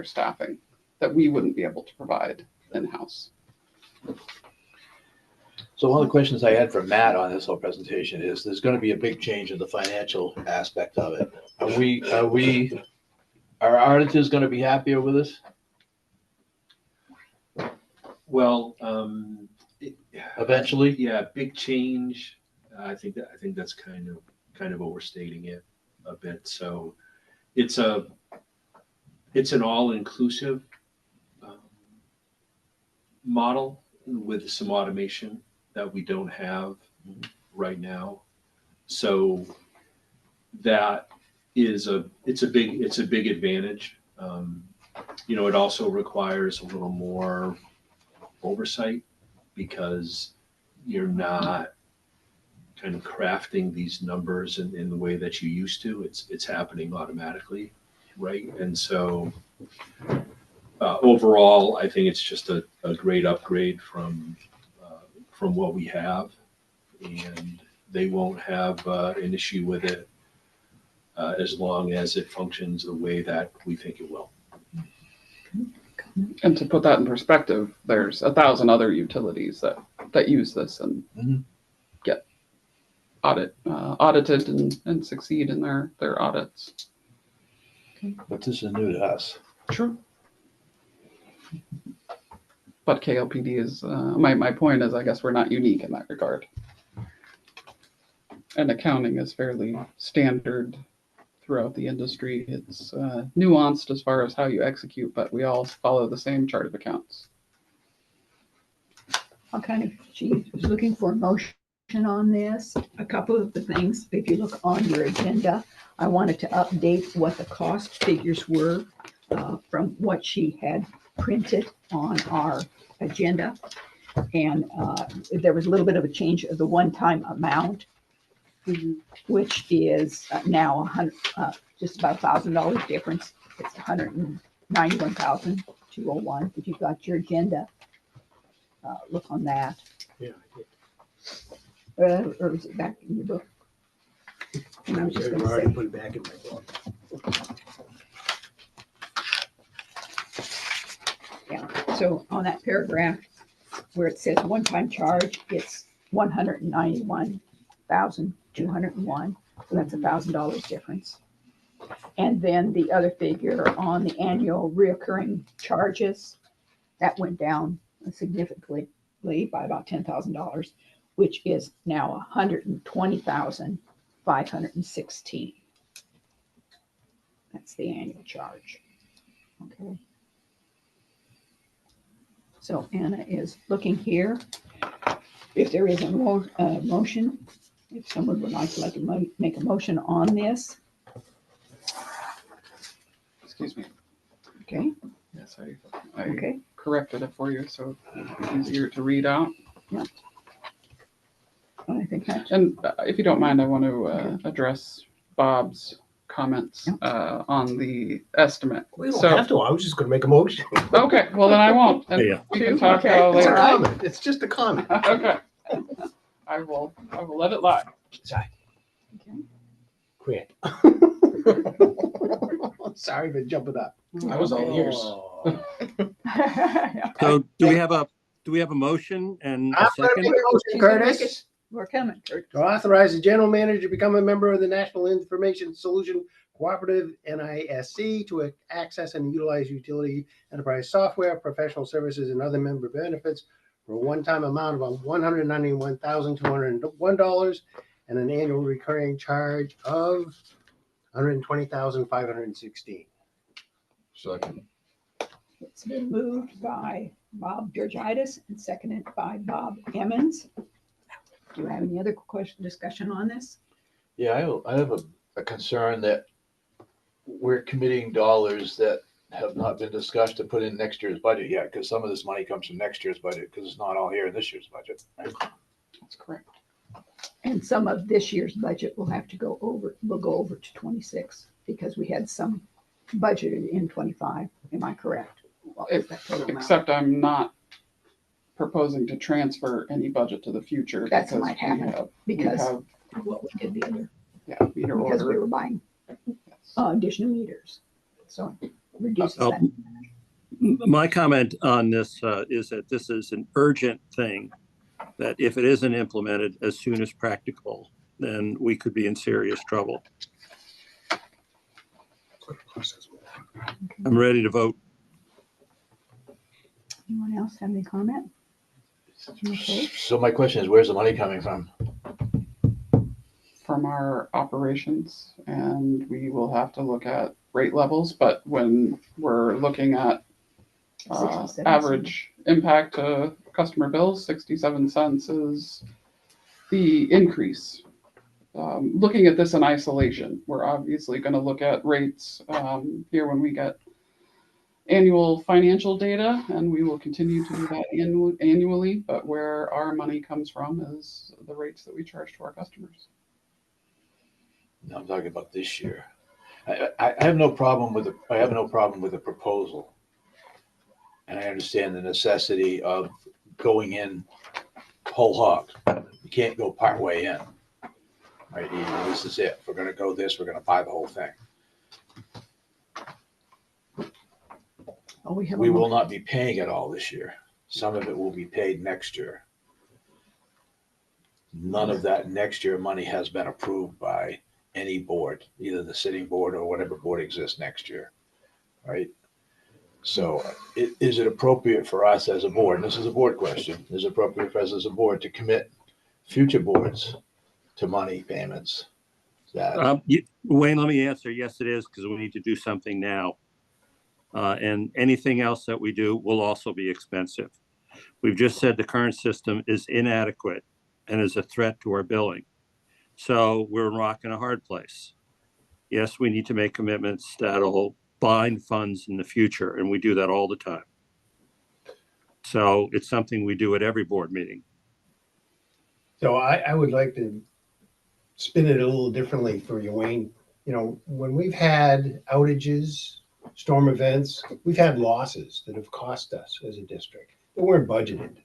staffing that we wouldn't be able to provide in-house. So one of the questions I had for Matt on this whole presentation is there's going to be a big change in the financial aspect of it. Are our auditors going to be happier with us? Well, Eventually? yeah, big change. I think that's kind of overstating it a bit. So it's it's an all-inclusive model with some automation that we don't have right now. So that is it's a big advantage. It also requires a little more oversight because you're not kind of crafting these numbers in the way that you used to. It's happening automatically, right? And so overall, I think it's just a great upgrade from what we have, and they won't have an issue with it as long as it functions the way that we think it will. And to put that in perspective, there's 1,000 other utilities that use this and Mhm. get audited and succeed in their audits. But this is new to us. Sure. But KLPD is, my point is, I guess we're not unique in that regard. And accounting is fairly standard throughout the industry. It's nuanced as far as how you execute, but we all follow the same chart of accounts. She was looking for a motion on this. A couple of the things, if you look on your agenda, I wanted to update what the cost figures were from what she had printed on our agenda. And there was a little bit of a change of the one-time amount, which is now just about $1,000 difference. It's $191,201. If you've got your agenda, look on that. Yeah. Or is it back in your book? And I was just I've gonna already say, put it back in my book. yeah, so on that paragraph where it says one-time charge, it's $191,201. So that's $1,000 difference. And then the other figure on the annual reoccurring charges, that went down significantly by about $10,000, which is now $120,516. That's the annual charge. Okay. So Anna is looking here. If there is a motion, if someone would like to make a motion on this, Excuse me. okay, Yes, I okay. corrected it for you, so it's easier to read out. I think that's, And if you don't mind, I want to address Bob's comments on the estimate. We don't So- have to. I was just gonna make a motion. Okay, well then I won't. And Yeah. we can talk Okay. It's a later. comment. It's just a comment. Okay. I will let it lie. Sorry. okay. Grant. Sorry for jumping up. I was all ears. So do we have a motion and a I'm gonna second? make a motion, She's gonna make Curtis, We're coming, Kurt. to authorize the general manager to become a member of the National Information Solution Cooperative, NISC, to access and utilize utility enterprise software, professional services, and other member benefits for a one-time amount of $191,201 and an annual recurring charge of $120,516. Second. It's been moved by Bob Georgitis and seconded by Bob Emmons. Do you have any other discussion on this? Yeah, I have a concern that we're committing dollars that have not been discussed to put in next year's budget yet, because some of this money comes from next year's budget, because it's not all here in this year's budget. Right? That's correct. And some of this year's budget will have to go over, will go over to 26 because we had some budgeted in 25. Am I correct? What was that total amount? Except I'm not proposing to transfer any budget to the future. That because might we happen have- because we have, what we did the other, meter because we order. were buying Yes. additional meters. So it reduces Oh, that. My comment on this is that this is an urgent thing, that if it isn't implemented as soon as practicable, then we could be in serious trouble. I'm ready to vote. Anyone else have any comment? Okay. So my question is, where's the money coming from? From our operations, and we will have to look at rate levels, but when we're looking at 67 cents. average impact to customer bills, 67 cents is the increase. Looking at this in isolation, we're obviously going to look at rates here when we get annual financial data, and we will continue to do that annually, but where our money comes from is the rates that we charge to our customers. No, I'm talking about this year. I have no problem with the proposal. And I understand the necessity of going in whole hog. You can't go part way in. Right? This is it. If we're gonna go this, we're gonna buy the whole thing. Oh, we have We will not be paying it all this year. Some of it will be paid next year. None of that next year money has been approved by any board, either the sitting board or whatever board exists next year, right? So is it appropriate for us as a board, and this is a board question, is it appropriate for us as a board to commit future boards to money payments? Wayne, let me answer. Yes, it is, because we need to do something now. And anything else that we do will also be expensive. We've just said the current system is inadequate and is a threat to our billing. So we're in a rock and a hard place. Yes, we need to make commitments that'll bind funds in the future, and we do that all the time. So it's something we do at every board meeting. So I would like to spin it a little differently for you, Wayne. You know, when we've had outages, storm events, we've had losses that have cost us as a district that weren't budgeted.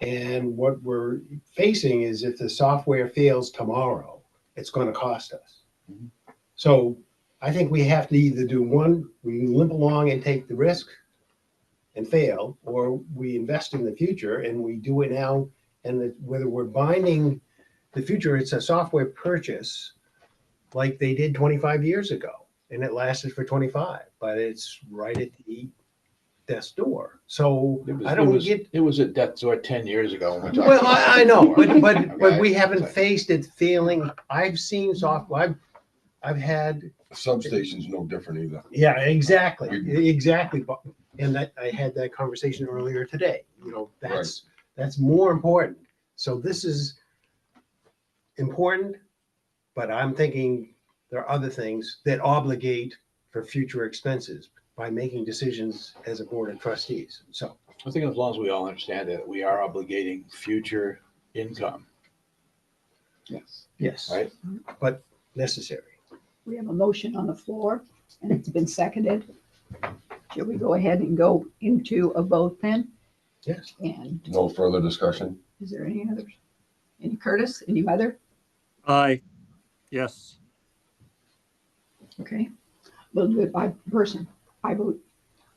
And what we're facing is if the software fails tomorrow, it's going to cost us. Mhm. So I think we have to either do one, we limp along and take the risk and fail, or we invest in the future and we do it now. And whether we're binding the future, it's a software purchase like they did 25 years ago, and it lasted for 25, but it's right at the death's door. So I don't get. It was at death's door 10 years ago. When we talked Well, about I know, but Okay. we haven't faced it failing. I've seen software. I've had. Substation's no different either. Yeah, exactly. But and that I had that conversation earlier today. You know, that's more important. So this is important, but I'm thinking there are other things that obligate for future expenses by making decisions as a board of trustees. So I think as long as we all understand that we are obligating future income, Yes. yes, right? but necessary. We have a motion on the floor and it's been seconded. Shall we go ahead and go into a vote then? Yes. And No further discussion. is there any others? Any Curtis, any other? Aye. Yes. Okay. We'll do it by person. I vote.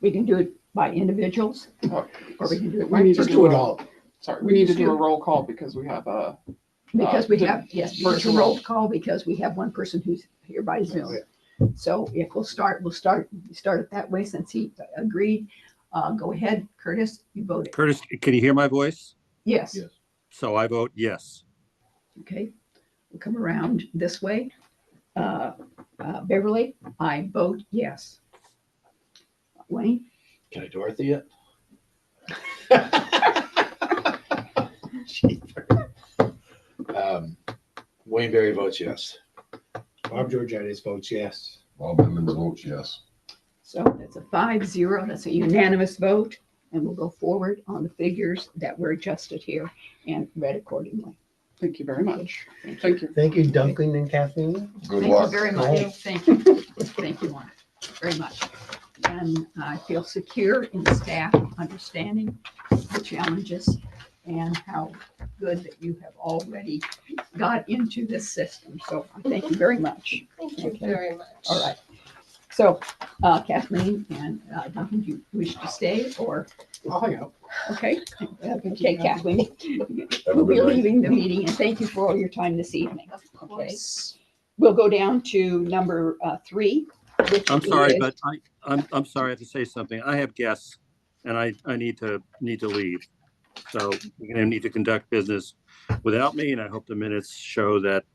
We can do it by individuals Oh, or we can do it We need to Just do it all. Sorry, we need to do a roll call because we have a, because we the have, yes, first it's a roll call because we have one person who's here by Zoom. So if we'll start it that way since he agreed. Go ahead, Curtis, you voted. Curtis, can you hear my voice? Yes. Yes. So I vote yes. Okay. We'll come around this way. Beverly, I vote yes. Wayne? Can I Dorothy it? Wayne Berry votes yes. Bob Georgiades votes yes. Bob Emmons votes yes. So that's a 5-0. That's a unanimous vote. And we'll go forward on the figures that were adjusted here and read accordingly. thank you very much. Thank you. Thank you, Duncan and Kathleen. Good Thank you luck. very Thank much. Thank you. Thank you, Mark, very much. And I feel secure in the staff understanding the challenges and how good that you have already got into this system. So I thank you very much. Thank you Okay. very much. All right. So Kathleen and Duncan, do you wish to stay or? I'll hang out. Okay, okay, Kathleen. Have a We'll be good night. leaving the meeting and thank you for all your time this evening. Of Okay. course. We'll go down to number 3. which I'm sorry, is- but I'm sorry, I have to say something. I have guests and I need to leave. So we're gonna need to conduct business without me, and I hope the minutes show that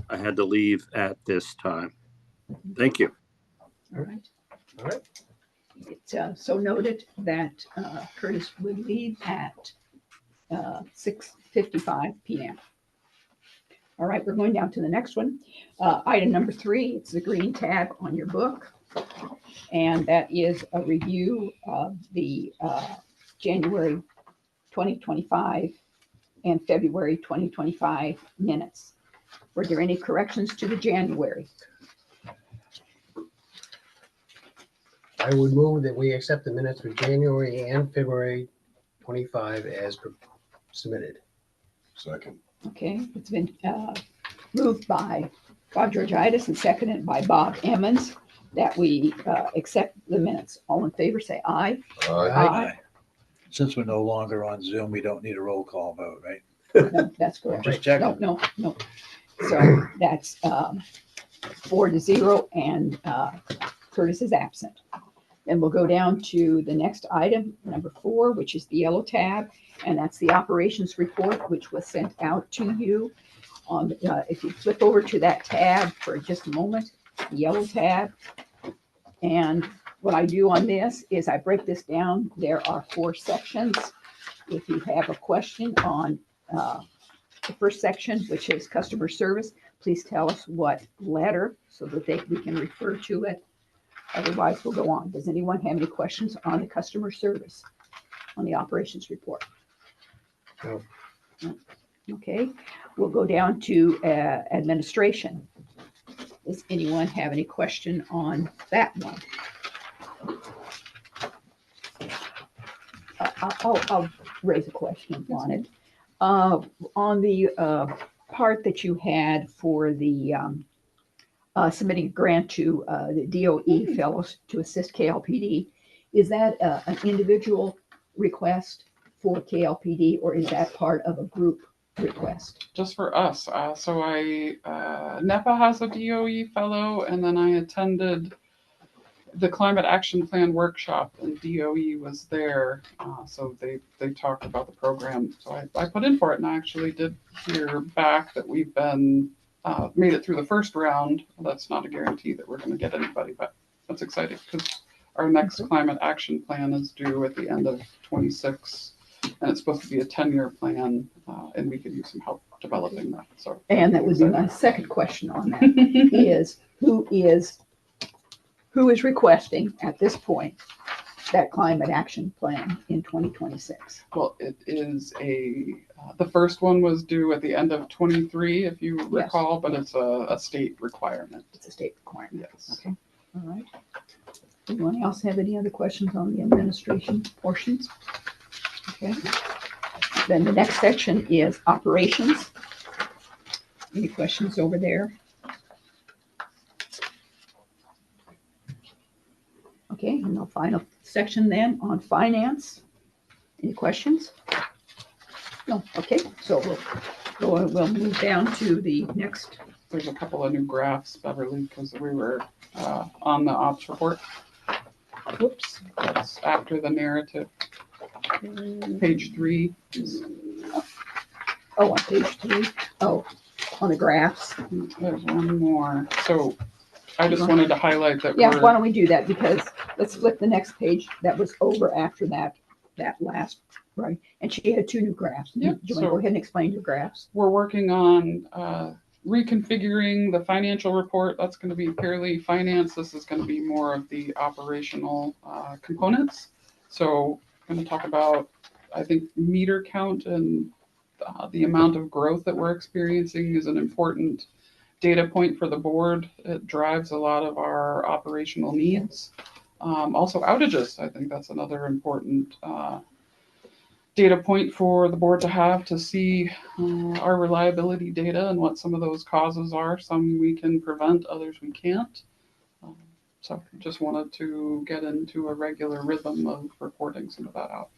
I had to leave at this time. Thank you. All right. All right. It's so noted that Curtis would leave at 6:55 p.m. All right, we're going down to the next one. Item number 3, it's the green tab on your book. And that is a review of the January 2025 and February 2025 minutes. Were there any corrections to the January? I would move that we accept the minutes for January and February 25 as submitted. Second. Okay, it's been moved by Bob Georgiadis and seconded by Bob Emmons that we accept the minutes. All in favor, say aye. Aye. Since we're no longer on Zoom, we don't need a roll call vote, right? No, that's correct. Just checking. No. So that's 4-0, and Curtis is absent. And we'll go down to the next item, number 4, which is the yellow tab, and that's the operations report, which was sent out to you. On if you flip over to that tab for just a moment, the yellow tab, and what I do on this is I break this down. There are 4 sections. If you have a question on the first section, which is customer service, please tell us what letter so that we can refer to it. Otherwise, we'll go on. Does anyone have any questions on the customer service on the operations report? No. No. Okay, we'll go down to administration. Does anyone have any question on that one? I'll raise a question on it. On the part that you had for the submitting a grant to the DOE fellows to assist KLPD, is that an individual request for KLPD, or is that part of a group request? Just for us. So NEPA has a DOE fellow, and then I attended the Climate Action Plan workshop, and DOE was there. So they talked about the program. So I put in for it, and I actually did hear back that we've been made it through the first round. That's not a guarantee that we're going to get anybody, but that's exciting because our next climate action plan is due at the end of 26, and it's supposed to be a 10-year plan, and we could use some help developing that. So, And that would be my second question on that, is who is requesting at this point that climate action plan in 2026? Well, it is the first one was due at the end of 23, if you recall, but it's a state requirement. It's a state requirement. Yes. Okay, all right. Anyone else have any other questions on the administration portions? Okay. Then the next section is operations. Any questions over there? Okay, and the final section then on finance. Any questions? No, okay, so we'll move down to the next. There's a couple of new graphs, Beverly, because we were on the ops report. Whoops, that's after the narrative. Page 3. Oh, on page 3. Oh, on the graphs. There's one more. So I just wanted to highlight that Yeah, why don't we do that? Because let's flip the next page that was over after that last, right? And she had 2 new graphs. Yeah, Do you want to go ahead and explain your graphs? We're working on reconfiguring the financial report. That's going to be purely finance. This is going to be more of the operational components. So I'm going to talk about, I think, meter count and the amount of growth that we're experiencing is an important data point for the board. It drives a lot of our operational needs. Also outages, I think that's another important data point for the board to have to see our reliability data and what some of those causes are. Some we can prevent, others we can't. So just wanted to get into a regular rhythm of reporting some of that out.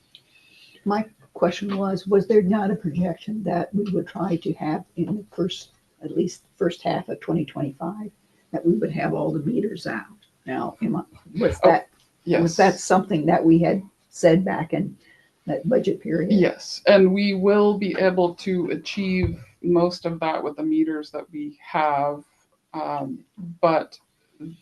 My question was there not a projection that we would try to have in the at least the first half of 2025, that we would have all the meters out? Now, was that something that we had said back in that budget period? Yes, and we will be able to achieve most of that with the meters that we have, but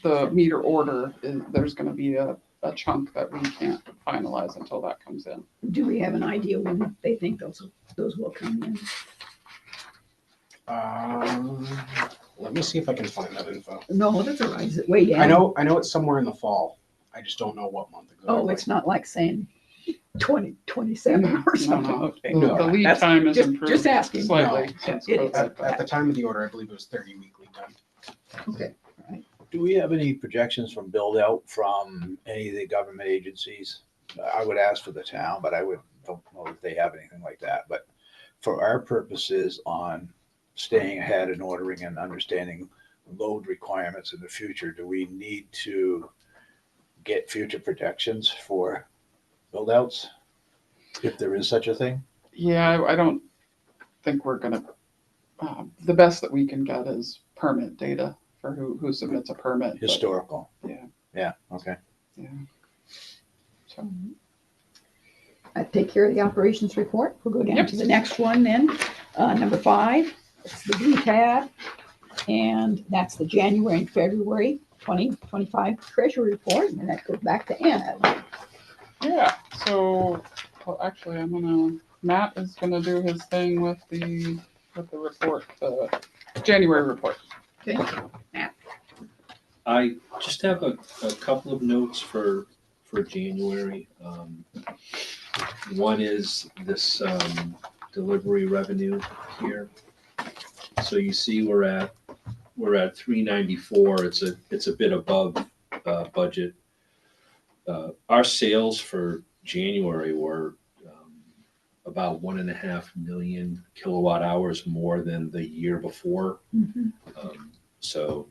the meter order, there's gonna be a chunk that we can't finalize until that comes in. Do we have an idea when they think those will come in? Let me see if I can find that info. No, that's all right. Is it way down? I know it's somewhere in the fall. I just don't know what month exactly. Oh, it's not like saying 2027 or something. Okay. No, The lead That's time is just improved asking. slightly No, since it is. COVID. At the time of the order, I believe it was 30-week lead time. Okay, all right. Do we have any projections from build out from any of the government agencies? I would ask for the town, but don't know if they have anything like that. But for our purposes on staying ahead and ordering and understanding load requirements in the future, do we need to get future projections for build outs? If there is such a thing? Yeah, I don't think we're gonna, the best that we can get is permit data for who submits a permit. but- Historical. Yeah. Yeah, okay. Yeah. So, I take care of the operations report. We'll go down Yep. to the next one then. Number 5, it's the B tab. And that's the January and February 2025 treasury report. And that goes back to Anna. yeah, so, well, actually, Matt is gonna do his thing with the report, the January report. Okay. I just have a couple of notes for January. One is this delivery revenue here. So you see we're at 394. It's a bit above budget. Our sales for January were about 1.5 million kilowatt hours more than the year before. Mhm. So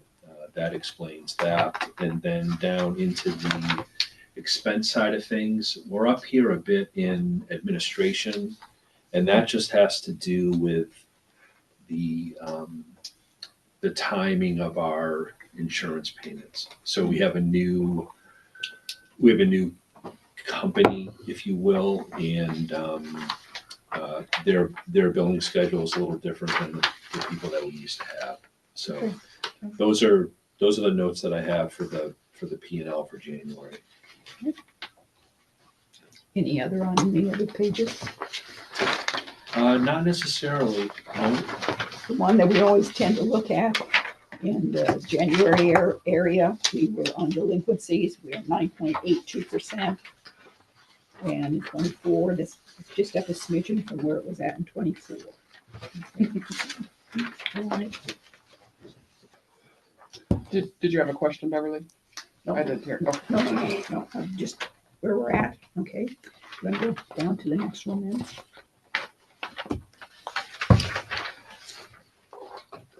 that explains that. And then down into the expense side of things, we're up here a bit in administration, and that just has to do with the timing of our insurance payments. So we have a new company, if you will, and their billing schedule is a little different than the people that we used to have. So Okay. those are the notes that I have for the P&L for January. Any other on any other pages? Not necessarily. No. The one that we always tend to look at in the January area, we were on delinquencies. We are 9.82%. And in 24, this is just up a smidgen from where it was at in 24. All right. Did you have a question, Beverly? No, I did here. Oh, no, just where we're at, okay? We're gonna go down to the next one then.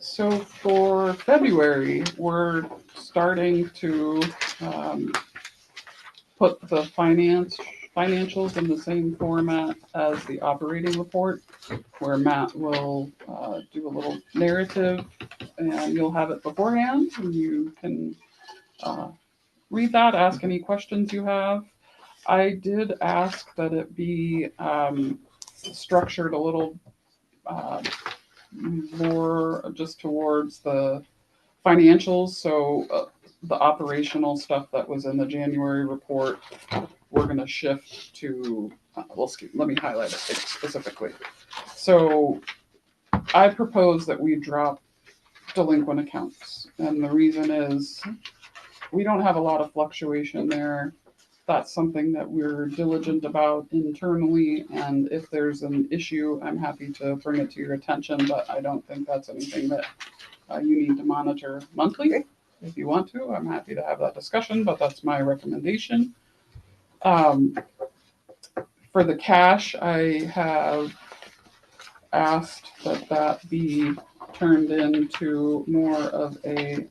So for February, we're starting to put the financials in the same format as the operating report, where Matt will do a little narrative, and you'll have it beforehand, and you can read that, ask any questions you have. I did ask that it be structured a little more just towards the financials. So the operational stuff that was in the January report, we're going to shift to, let me highlight it specifically. So I propose that we drop delinquent accounts. And the reason is we don't have a lot of fluctuation there. That's something that we're diligent about internally. And if there's an issue, I'm happy to bring it to your attention, but I don't think that's anything that you need to monitor monthly. If you want to, I'm happy to have that discussion, but that's my recommendation. For the cash, I have asked that be turned into more of a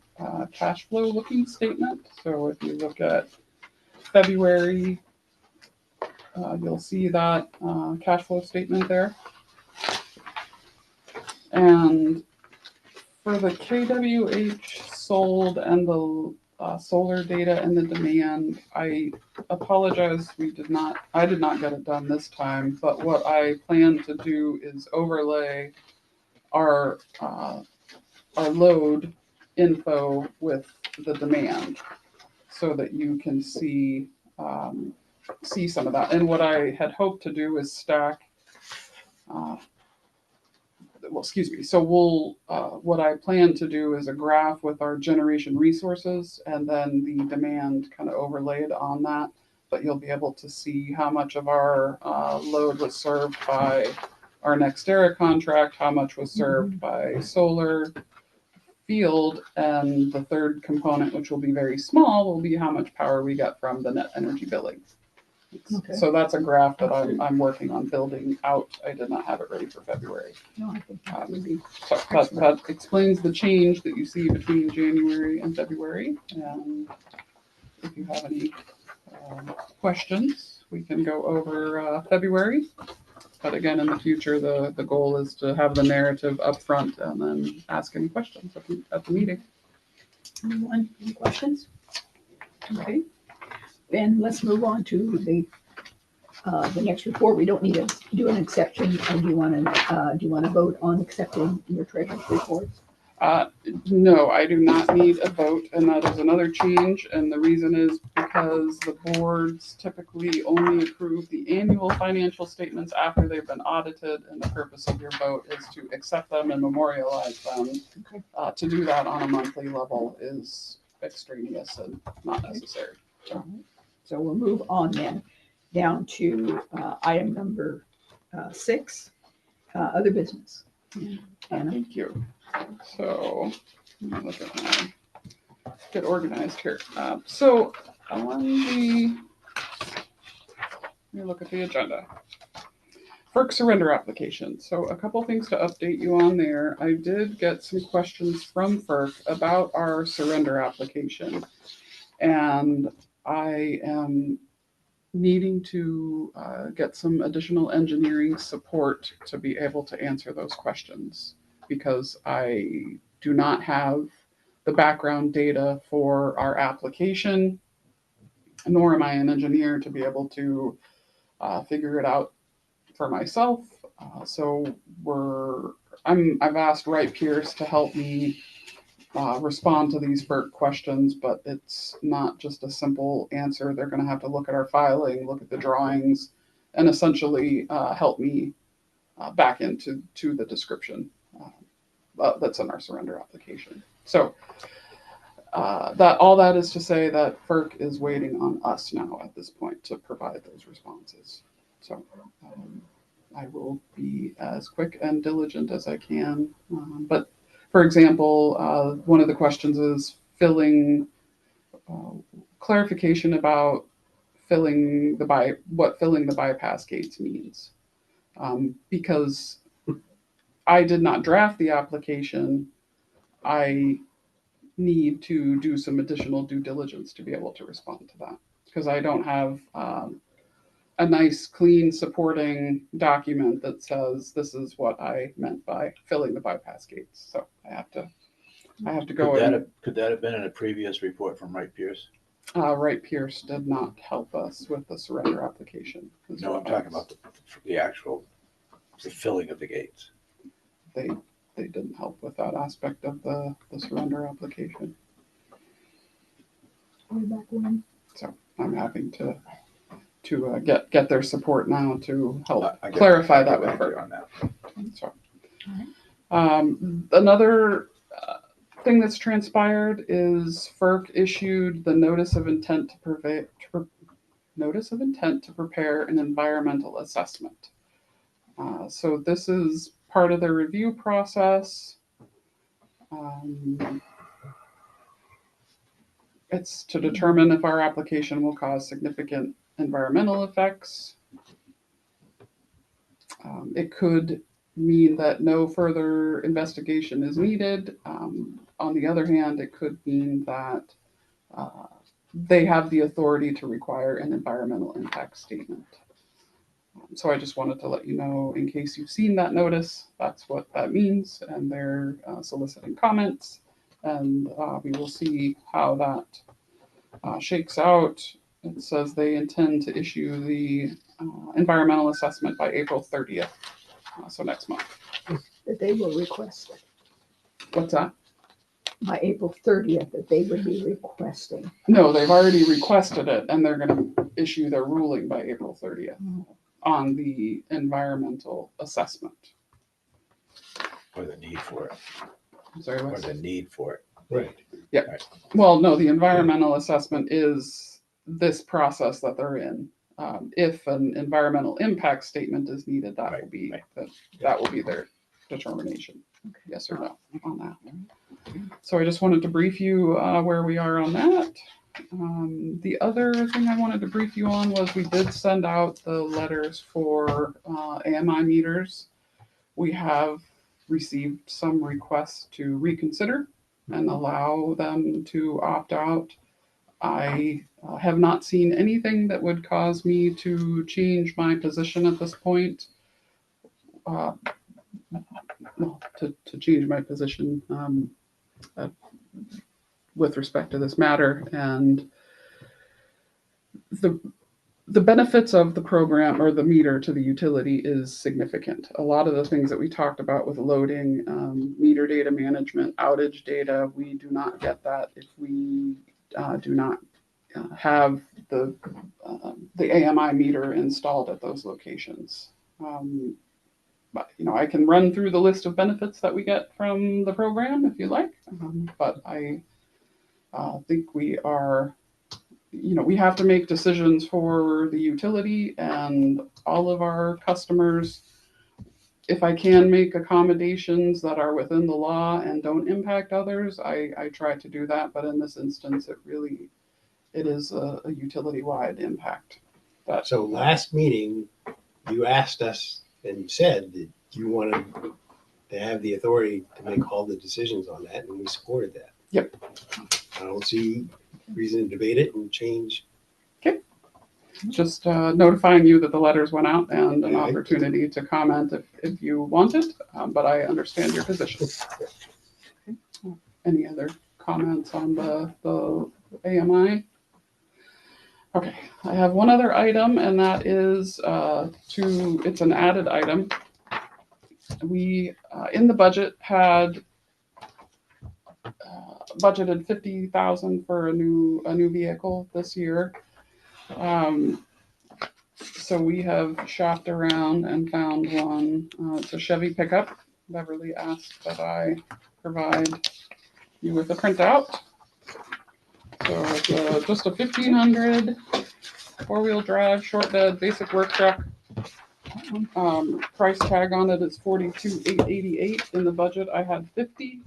cash flow looking statement. So if you look at February, you'll see that cash flow statement there. And for the KWH sold and the solar data and the demand, I apologize, I did not get it done this time, but what I plan to do is overlay our load info with the demand so that you can see see some of that. And what I had hoped to do is stack well, excuse me. So what I plan to do is a graph with our generation resources and then the demand kind of overlaid on that. But you'll be able to see how much of our load was served by our NextEra contract, how much was served by solar field, and the third component, which will be very small, will be how much power we get from the net energy billing. Okay. So that's a graph that I'm working on building out. I did not have it ready for February. No, I think that would be. So that explains the change that you see between January and February. And if you have any questions, we can go over February. But again, in the future, the goal is to have the narrative up front and then ask any questions at the meeting. Anyone, any questions? Okay, then let's move on to the next report. We don't need to do an exception. Or do you want to vote on accepting your treasurer's reports? No, I do not need a vote, and that is another change. And the reason is because the boards typically only approve the annual financial statements after they've been audited, and the purpose of your vote is to accept them and memorialize them. Okay. To do that on a monthly level is extraneous and not necessary. So we'll move on then down to item number 6, other business. Anna? Thank you. So, let me look at get organized here. So, let me look at the agenda. FERC surrender application. So, a couple things to update you on there. I did get some questions from FERC about our surrender application, and I am needing to get some additional engineering support to be able to answer those questions, because I do not have the background data for our application, nor am I an engineer to be able to figure it out for myself. So I've asked Wright Pierce to help me respond to these FERC questions, but it's not just a simple answer. They're going to have to look at our filing, look at the drawings, and essentially help me back into the description that's in our surrender application. So all that is to say that FERC is waiting on us now at this point to provide those responses. So I will be as quick and diligent as I can, but for example, one of the questions is clarification about what filling the bypass gates means. Because I did not draft the application, I need to do some additional due diligence to be able to respond to that, because I don't have a nice, clean, supporting document that says this is what I meant by filling the bypass gates. So I have to go in. Could that have been in a previous report from Wright Pierce? Wright Pierce did not help us with the surrender application. No, I'm talking about the filling of the gates. They didn't help with that aspect of the surrender application. So I'm having to get their support now to help clarify that with FERC on that. So, another thing that's transpired is FERC issued the notice of intent to prepare an environmental assessment. So this is part of the review process. It's to determine if our application will cause significant environmental effects. It could mean that no further investigation is needed. On the other hand, it could mean that they have the authority to require an environmental impact statement. So I just wanted to let you know, in case you've seen that notice, that's what that means, and they're soliciting comments, and we will see how that shakes out. It says they intend to issue the environmental assessment by April 30th, so next month. That they will request it. What's that? by April 30th that they would be requesting. No, they've already requested it and they're gonna issue their ruling by April 30th on the environmental assessment. Or the need for it, I'm sorry, or what's the need for it. Right. Well, no, the environmental assessment is this process that they're in. If an environmental impact statement is needed, that will Right, be, right. that will be their determination, yes or no on that. So I just wanted to brief you where we are on that. The other thing I wanted to brief you on was we did send out the letters for AMI meters. We have received some requests to reconsider and allow them to opt out. I have not seen anything that would cause me to change my position at this point. Well, to change my position with respect to this matter. And the benefits of the program or the meter to the utility is significant. A lot of the things that we talked about with loading, meter data management, outage data, we do not get that if we do not have the AMI meter installed at those locations. But I can run through the list of benefits that we get from the program if you like. But I think we are, we have to make decisions for the utility and all of our customers. If I can make accommodations that are within the law and don't impact others, I try to do that. But in this instance, it is a utility-wide impact. So last meeting, you asked us and said that you wanted to have the authority to make all the decisions on that, and we supported that. Yep. I don't see reason to debate it and change. Just notifying you that the letters went out and an Yeah, opportunity to comment if you wanted, but I understand your position. Any other comments on the AMI? Okay, I have one other item, and that is it's an added item. We, in the budget, had budgeted $50,000 for a new vehicle this year. So we have shopped around and found one. It's a Chevy pickup. Beverly asked that I provide you with a printout. So it's just a 1500 four-wheel drive, short bed, basic work truck. Price tag on it is $42,888. In the budget, I had $50,000.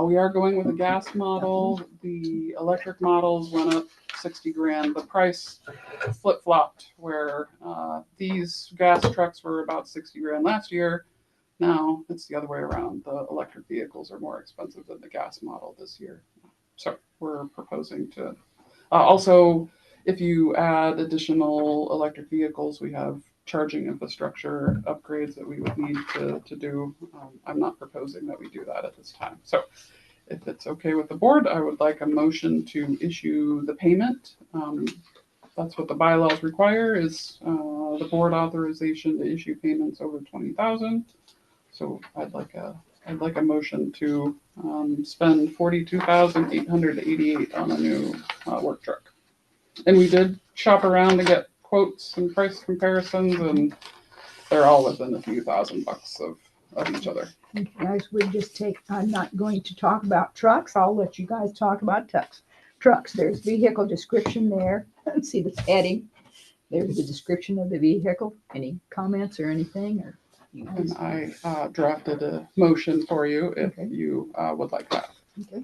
We are going with a gas model. The electric models went up $60,000. The price flip-flopped where these gas trucks were about $60,000 last year. Now it's the other way around. The electric vehicles are more expensive than the gas model this year. So we're proposing to also, if you add additional electric vehicles, we have charging infrastructure upgrades that we would need to do. I'm not proposing that we do that at this time. So if it's okay with the board, I would like a motion to issue the payment. That's what the bylaws require is the board authorization to issue payments over $20,000. So I'd like a motion to spend $42,888 on a new work truck. And we did shop around to get quotes and price comparisons, and they're all within a few $1,000s of each other. You guys would just take, I'm not going to talk about trucks. I'll let you guys talk about trucks. There's vehicle description there. Let's see the heading. There's the description of the vehicle. Any comments or anything? Or And I drafted a motion for you if Okay. you would like that. Okay.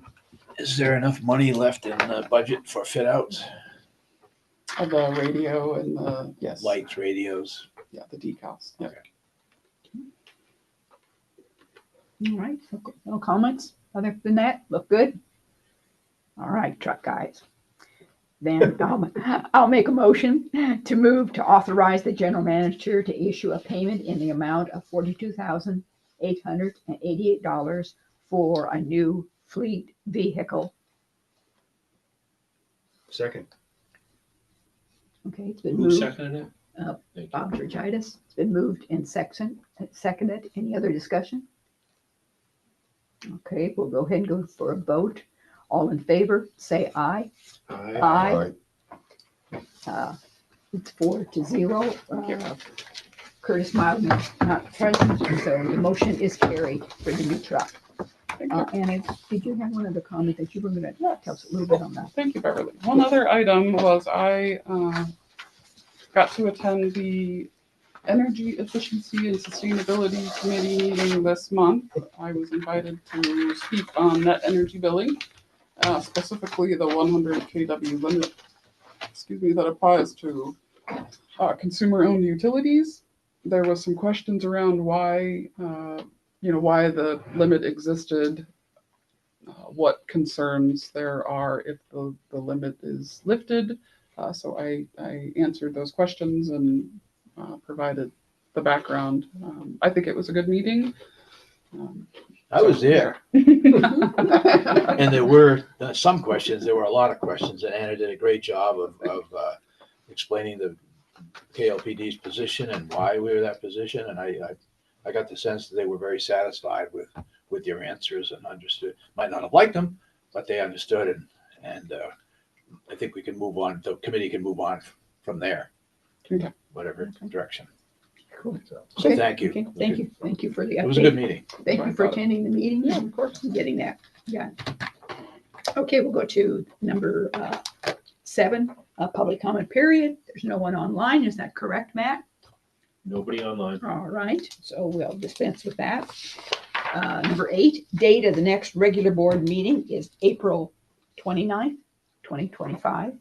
Is there enough money left in the budget for fit outs? The radio and the, yes. Lights, radios? Yeah, the decals. Yeah. Okay. All right. Okay. No comments other than that? Look good? All right, truck guys. Then I'll make a motion to move to authorize the general manager to issue a payment in the amount of $42,888 for a new fleet vehicle. Second. Okay, it's been Who moved. seconded it? Uh, Thank you. Bob Georgitis. It's been moved and seconded. Any other discussion? Okay, we'll go ahead and go for a vote. All in favor, say aye. I, Aye. It's 4-0. Curtis Mild is not present, so the motion is carried for the new truck. Anna, did you have one other comment that you were going to tell us a little bit on that? Thank you, Beverly. One other item was I got to attend the Energy Efficiency and Sustainability Committee meeting this month. I was invited to speak on net energy billing, specifically the 100 kW limit, that applies to consumer-owned utilities. There was some questions around why, why the limit existed, what concerns there are if the limit is lifted. So I answered those questions and provided the background. I think it was a good meeting. I was there. And there were some questions, there were a lot of questions, and Anna did a great job of explaining the KLPD's position and why we were that position. And I got the sense that they were very satisfied with your answers and understood. Might not have liked them, but they understood. And I think we can move on. The committee can move on from there, Okay. whatever direction. Cool. So Okay, thank you. okay, thank you. Thank you for the update. It was a good meeting. Thank you for attending the meeting. Yeah, of course, and getting that. Yeah. Okay, we'll go to number 7, public comment period. There's no one online. Is that correct, Matt? Nobody online. All right, so we'll dispense with that. Number 8, date of the next regular board meeting is April 29th, 2025,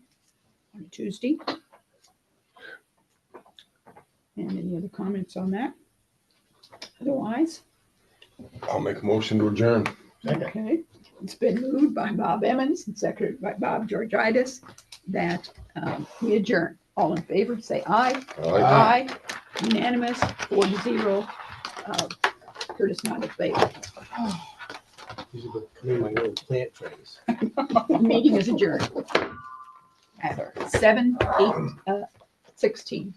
on a Tuesday. And any other comments on that? Otherwise, I'll make a motion to adjourn. okay. It's been moved by Bob Emmons and seconded by Bob Georgitis that we adjourn. All in favor, say aye. Aye. Aye. Unanimous, 4-0. Curtis not in favor. these are becoming my little plant trays. The meeting is adjourned at 7:16.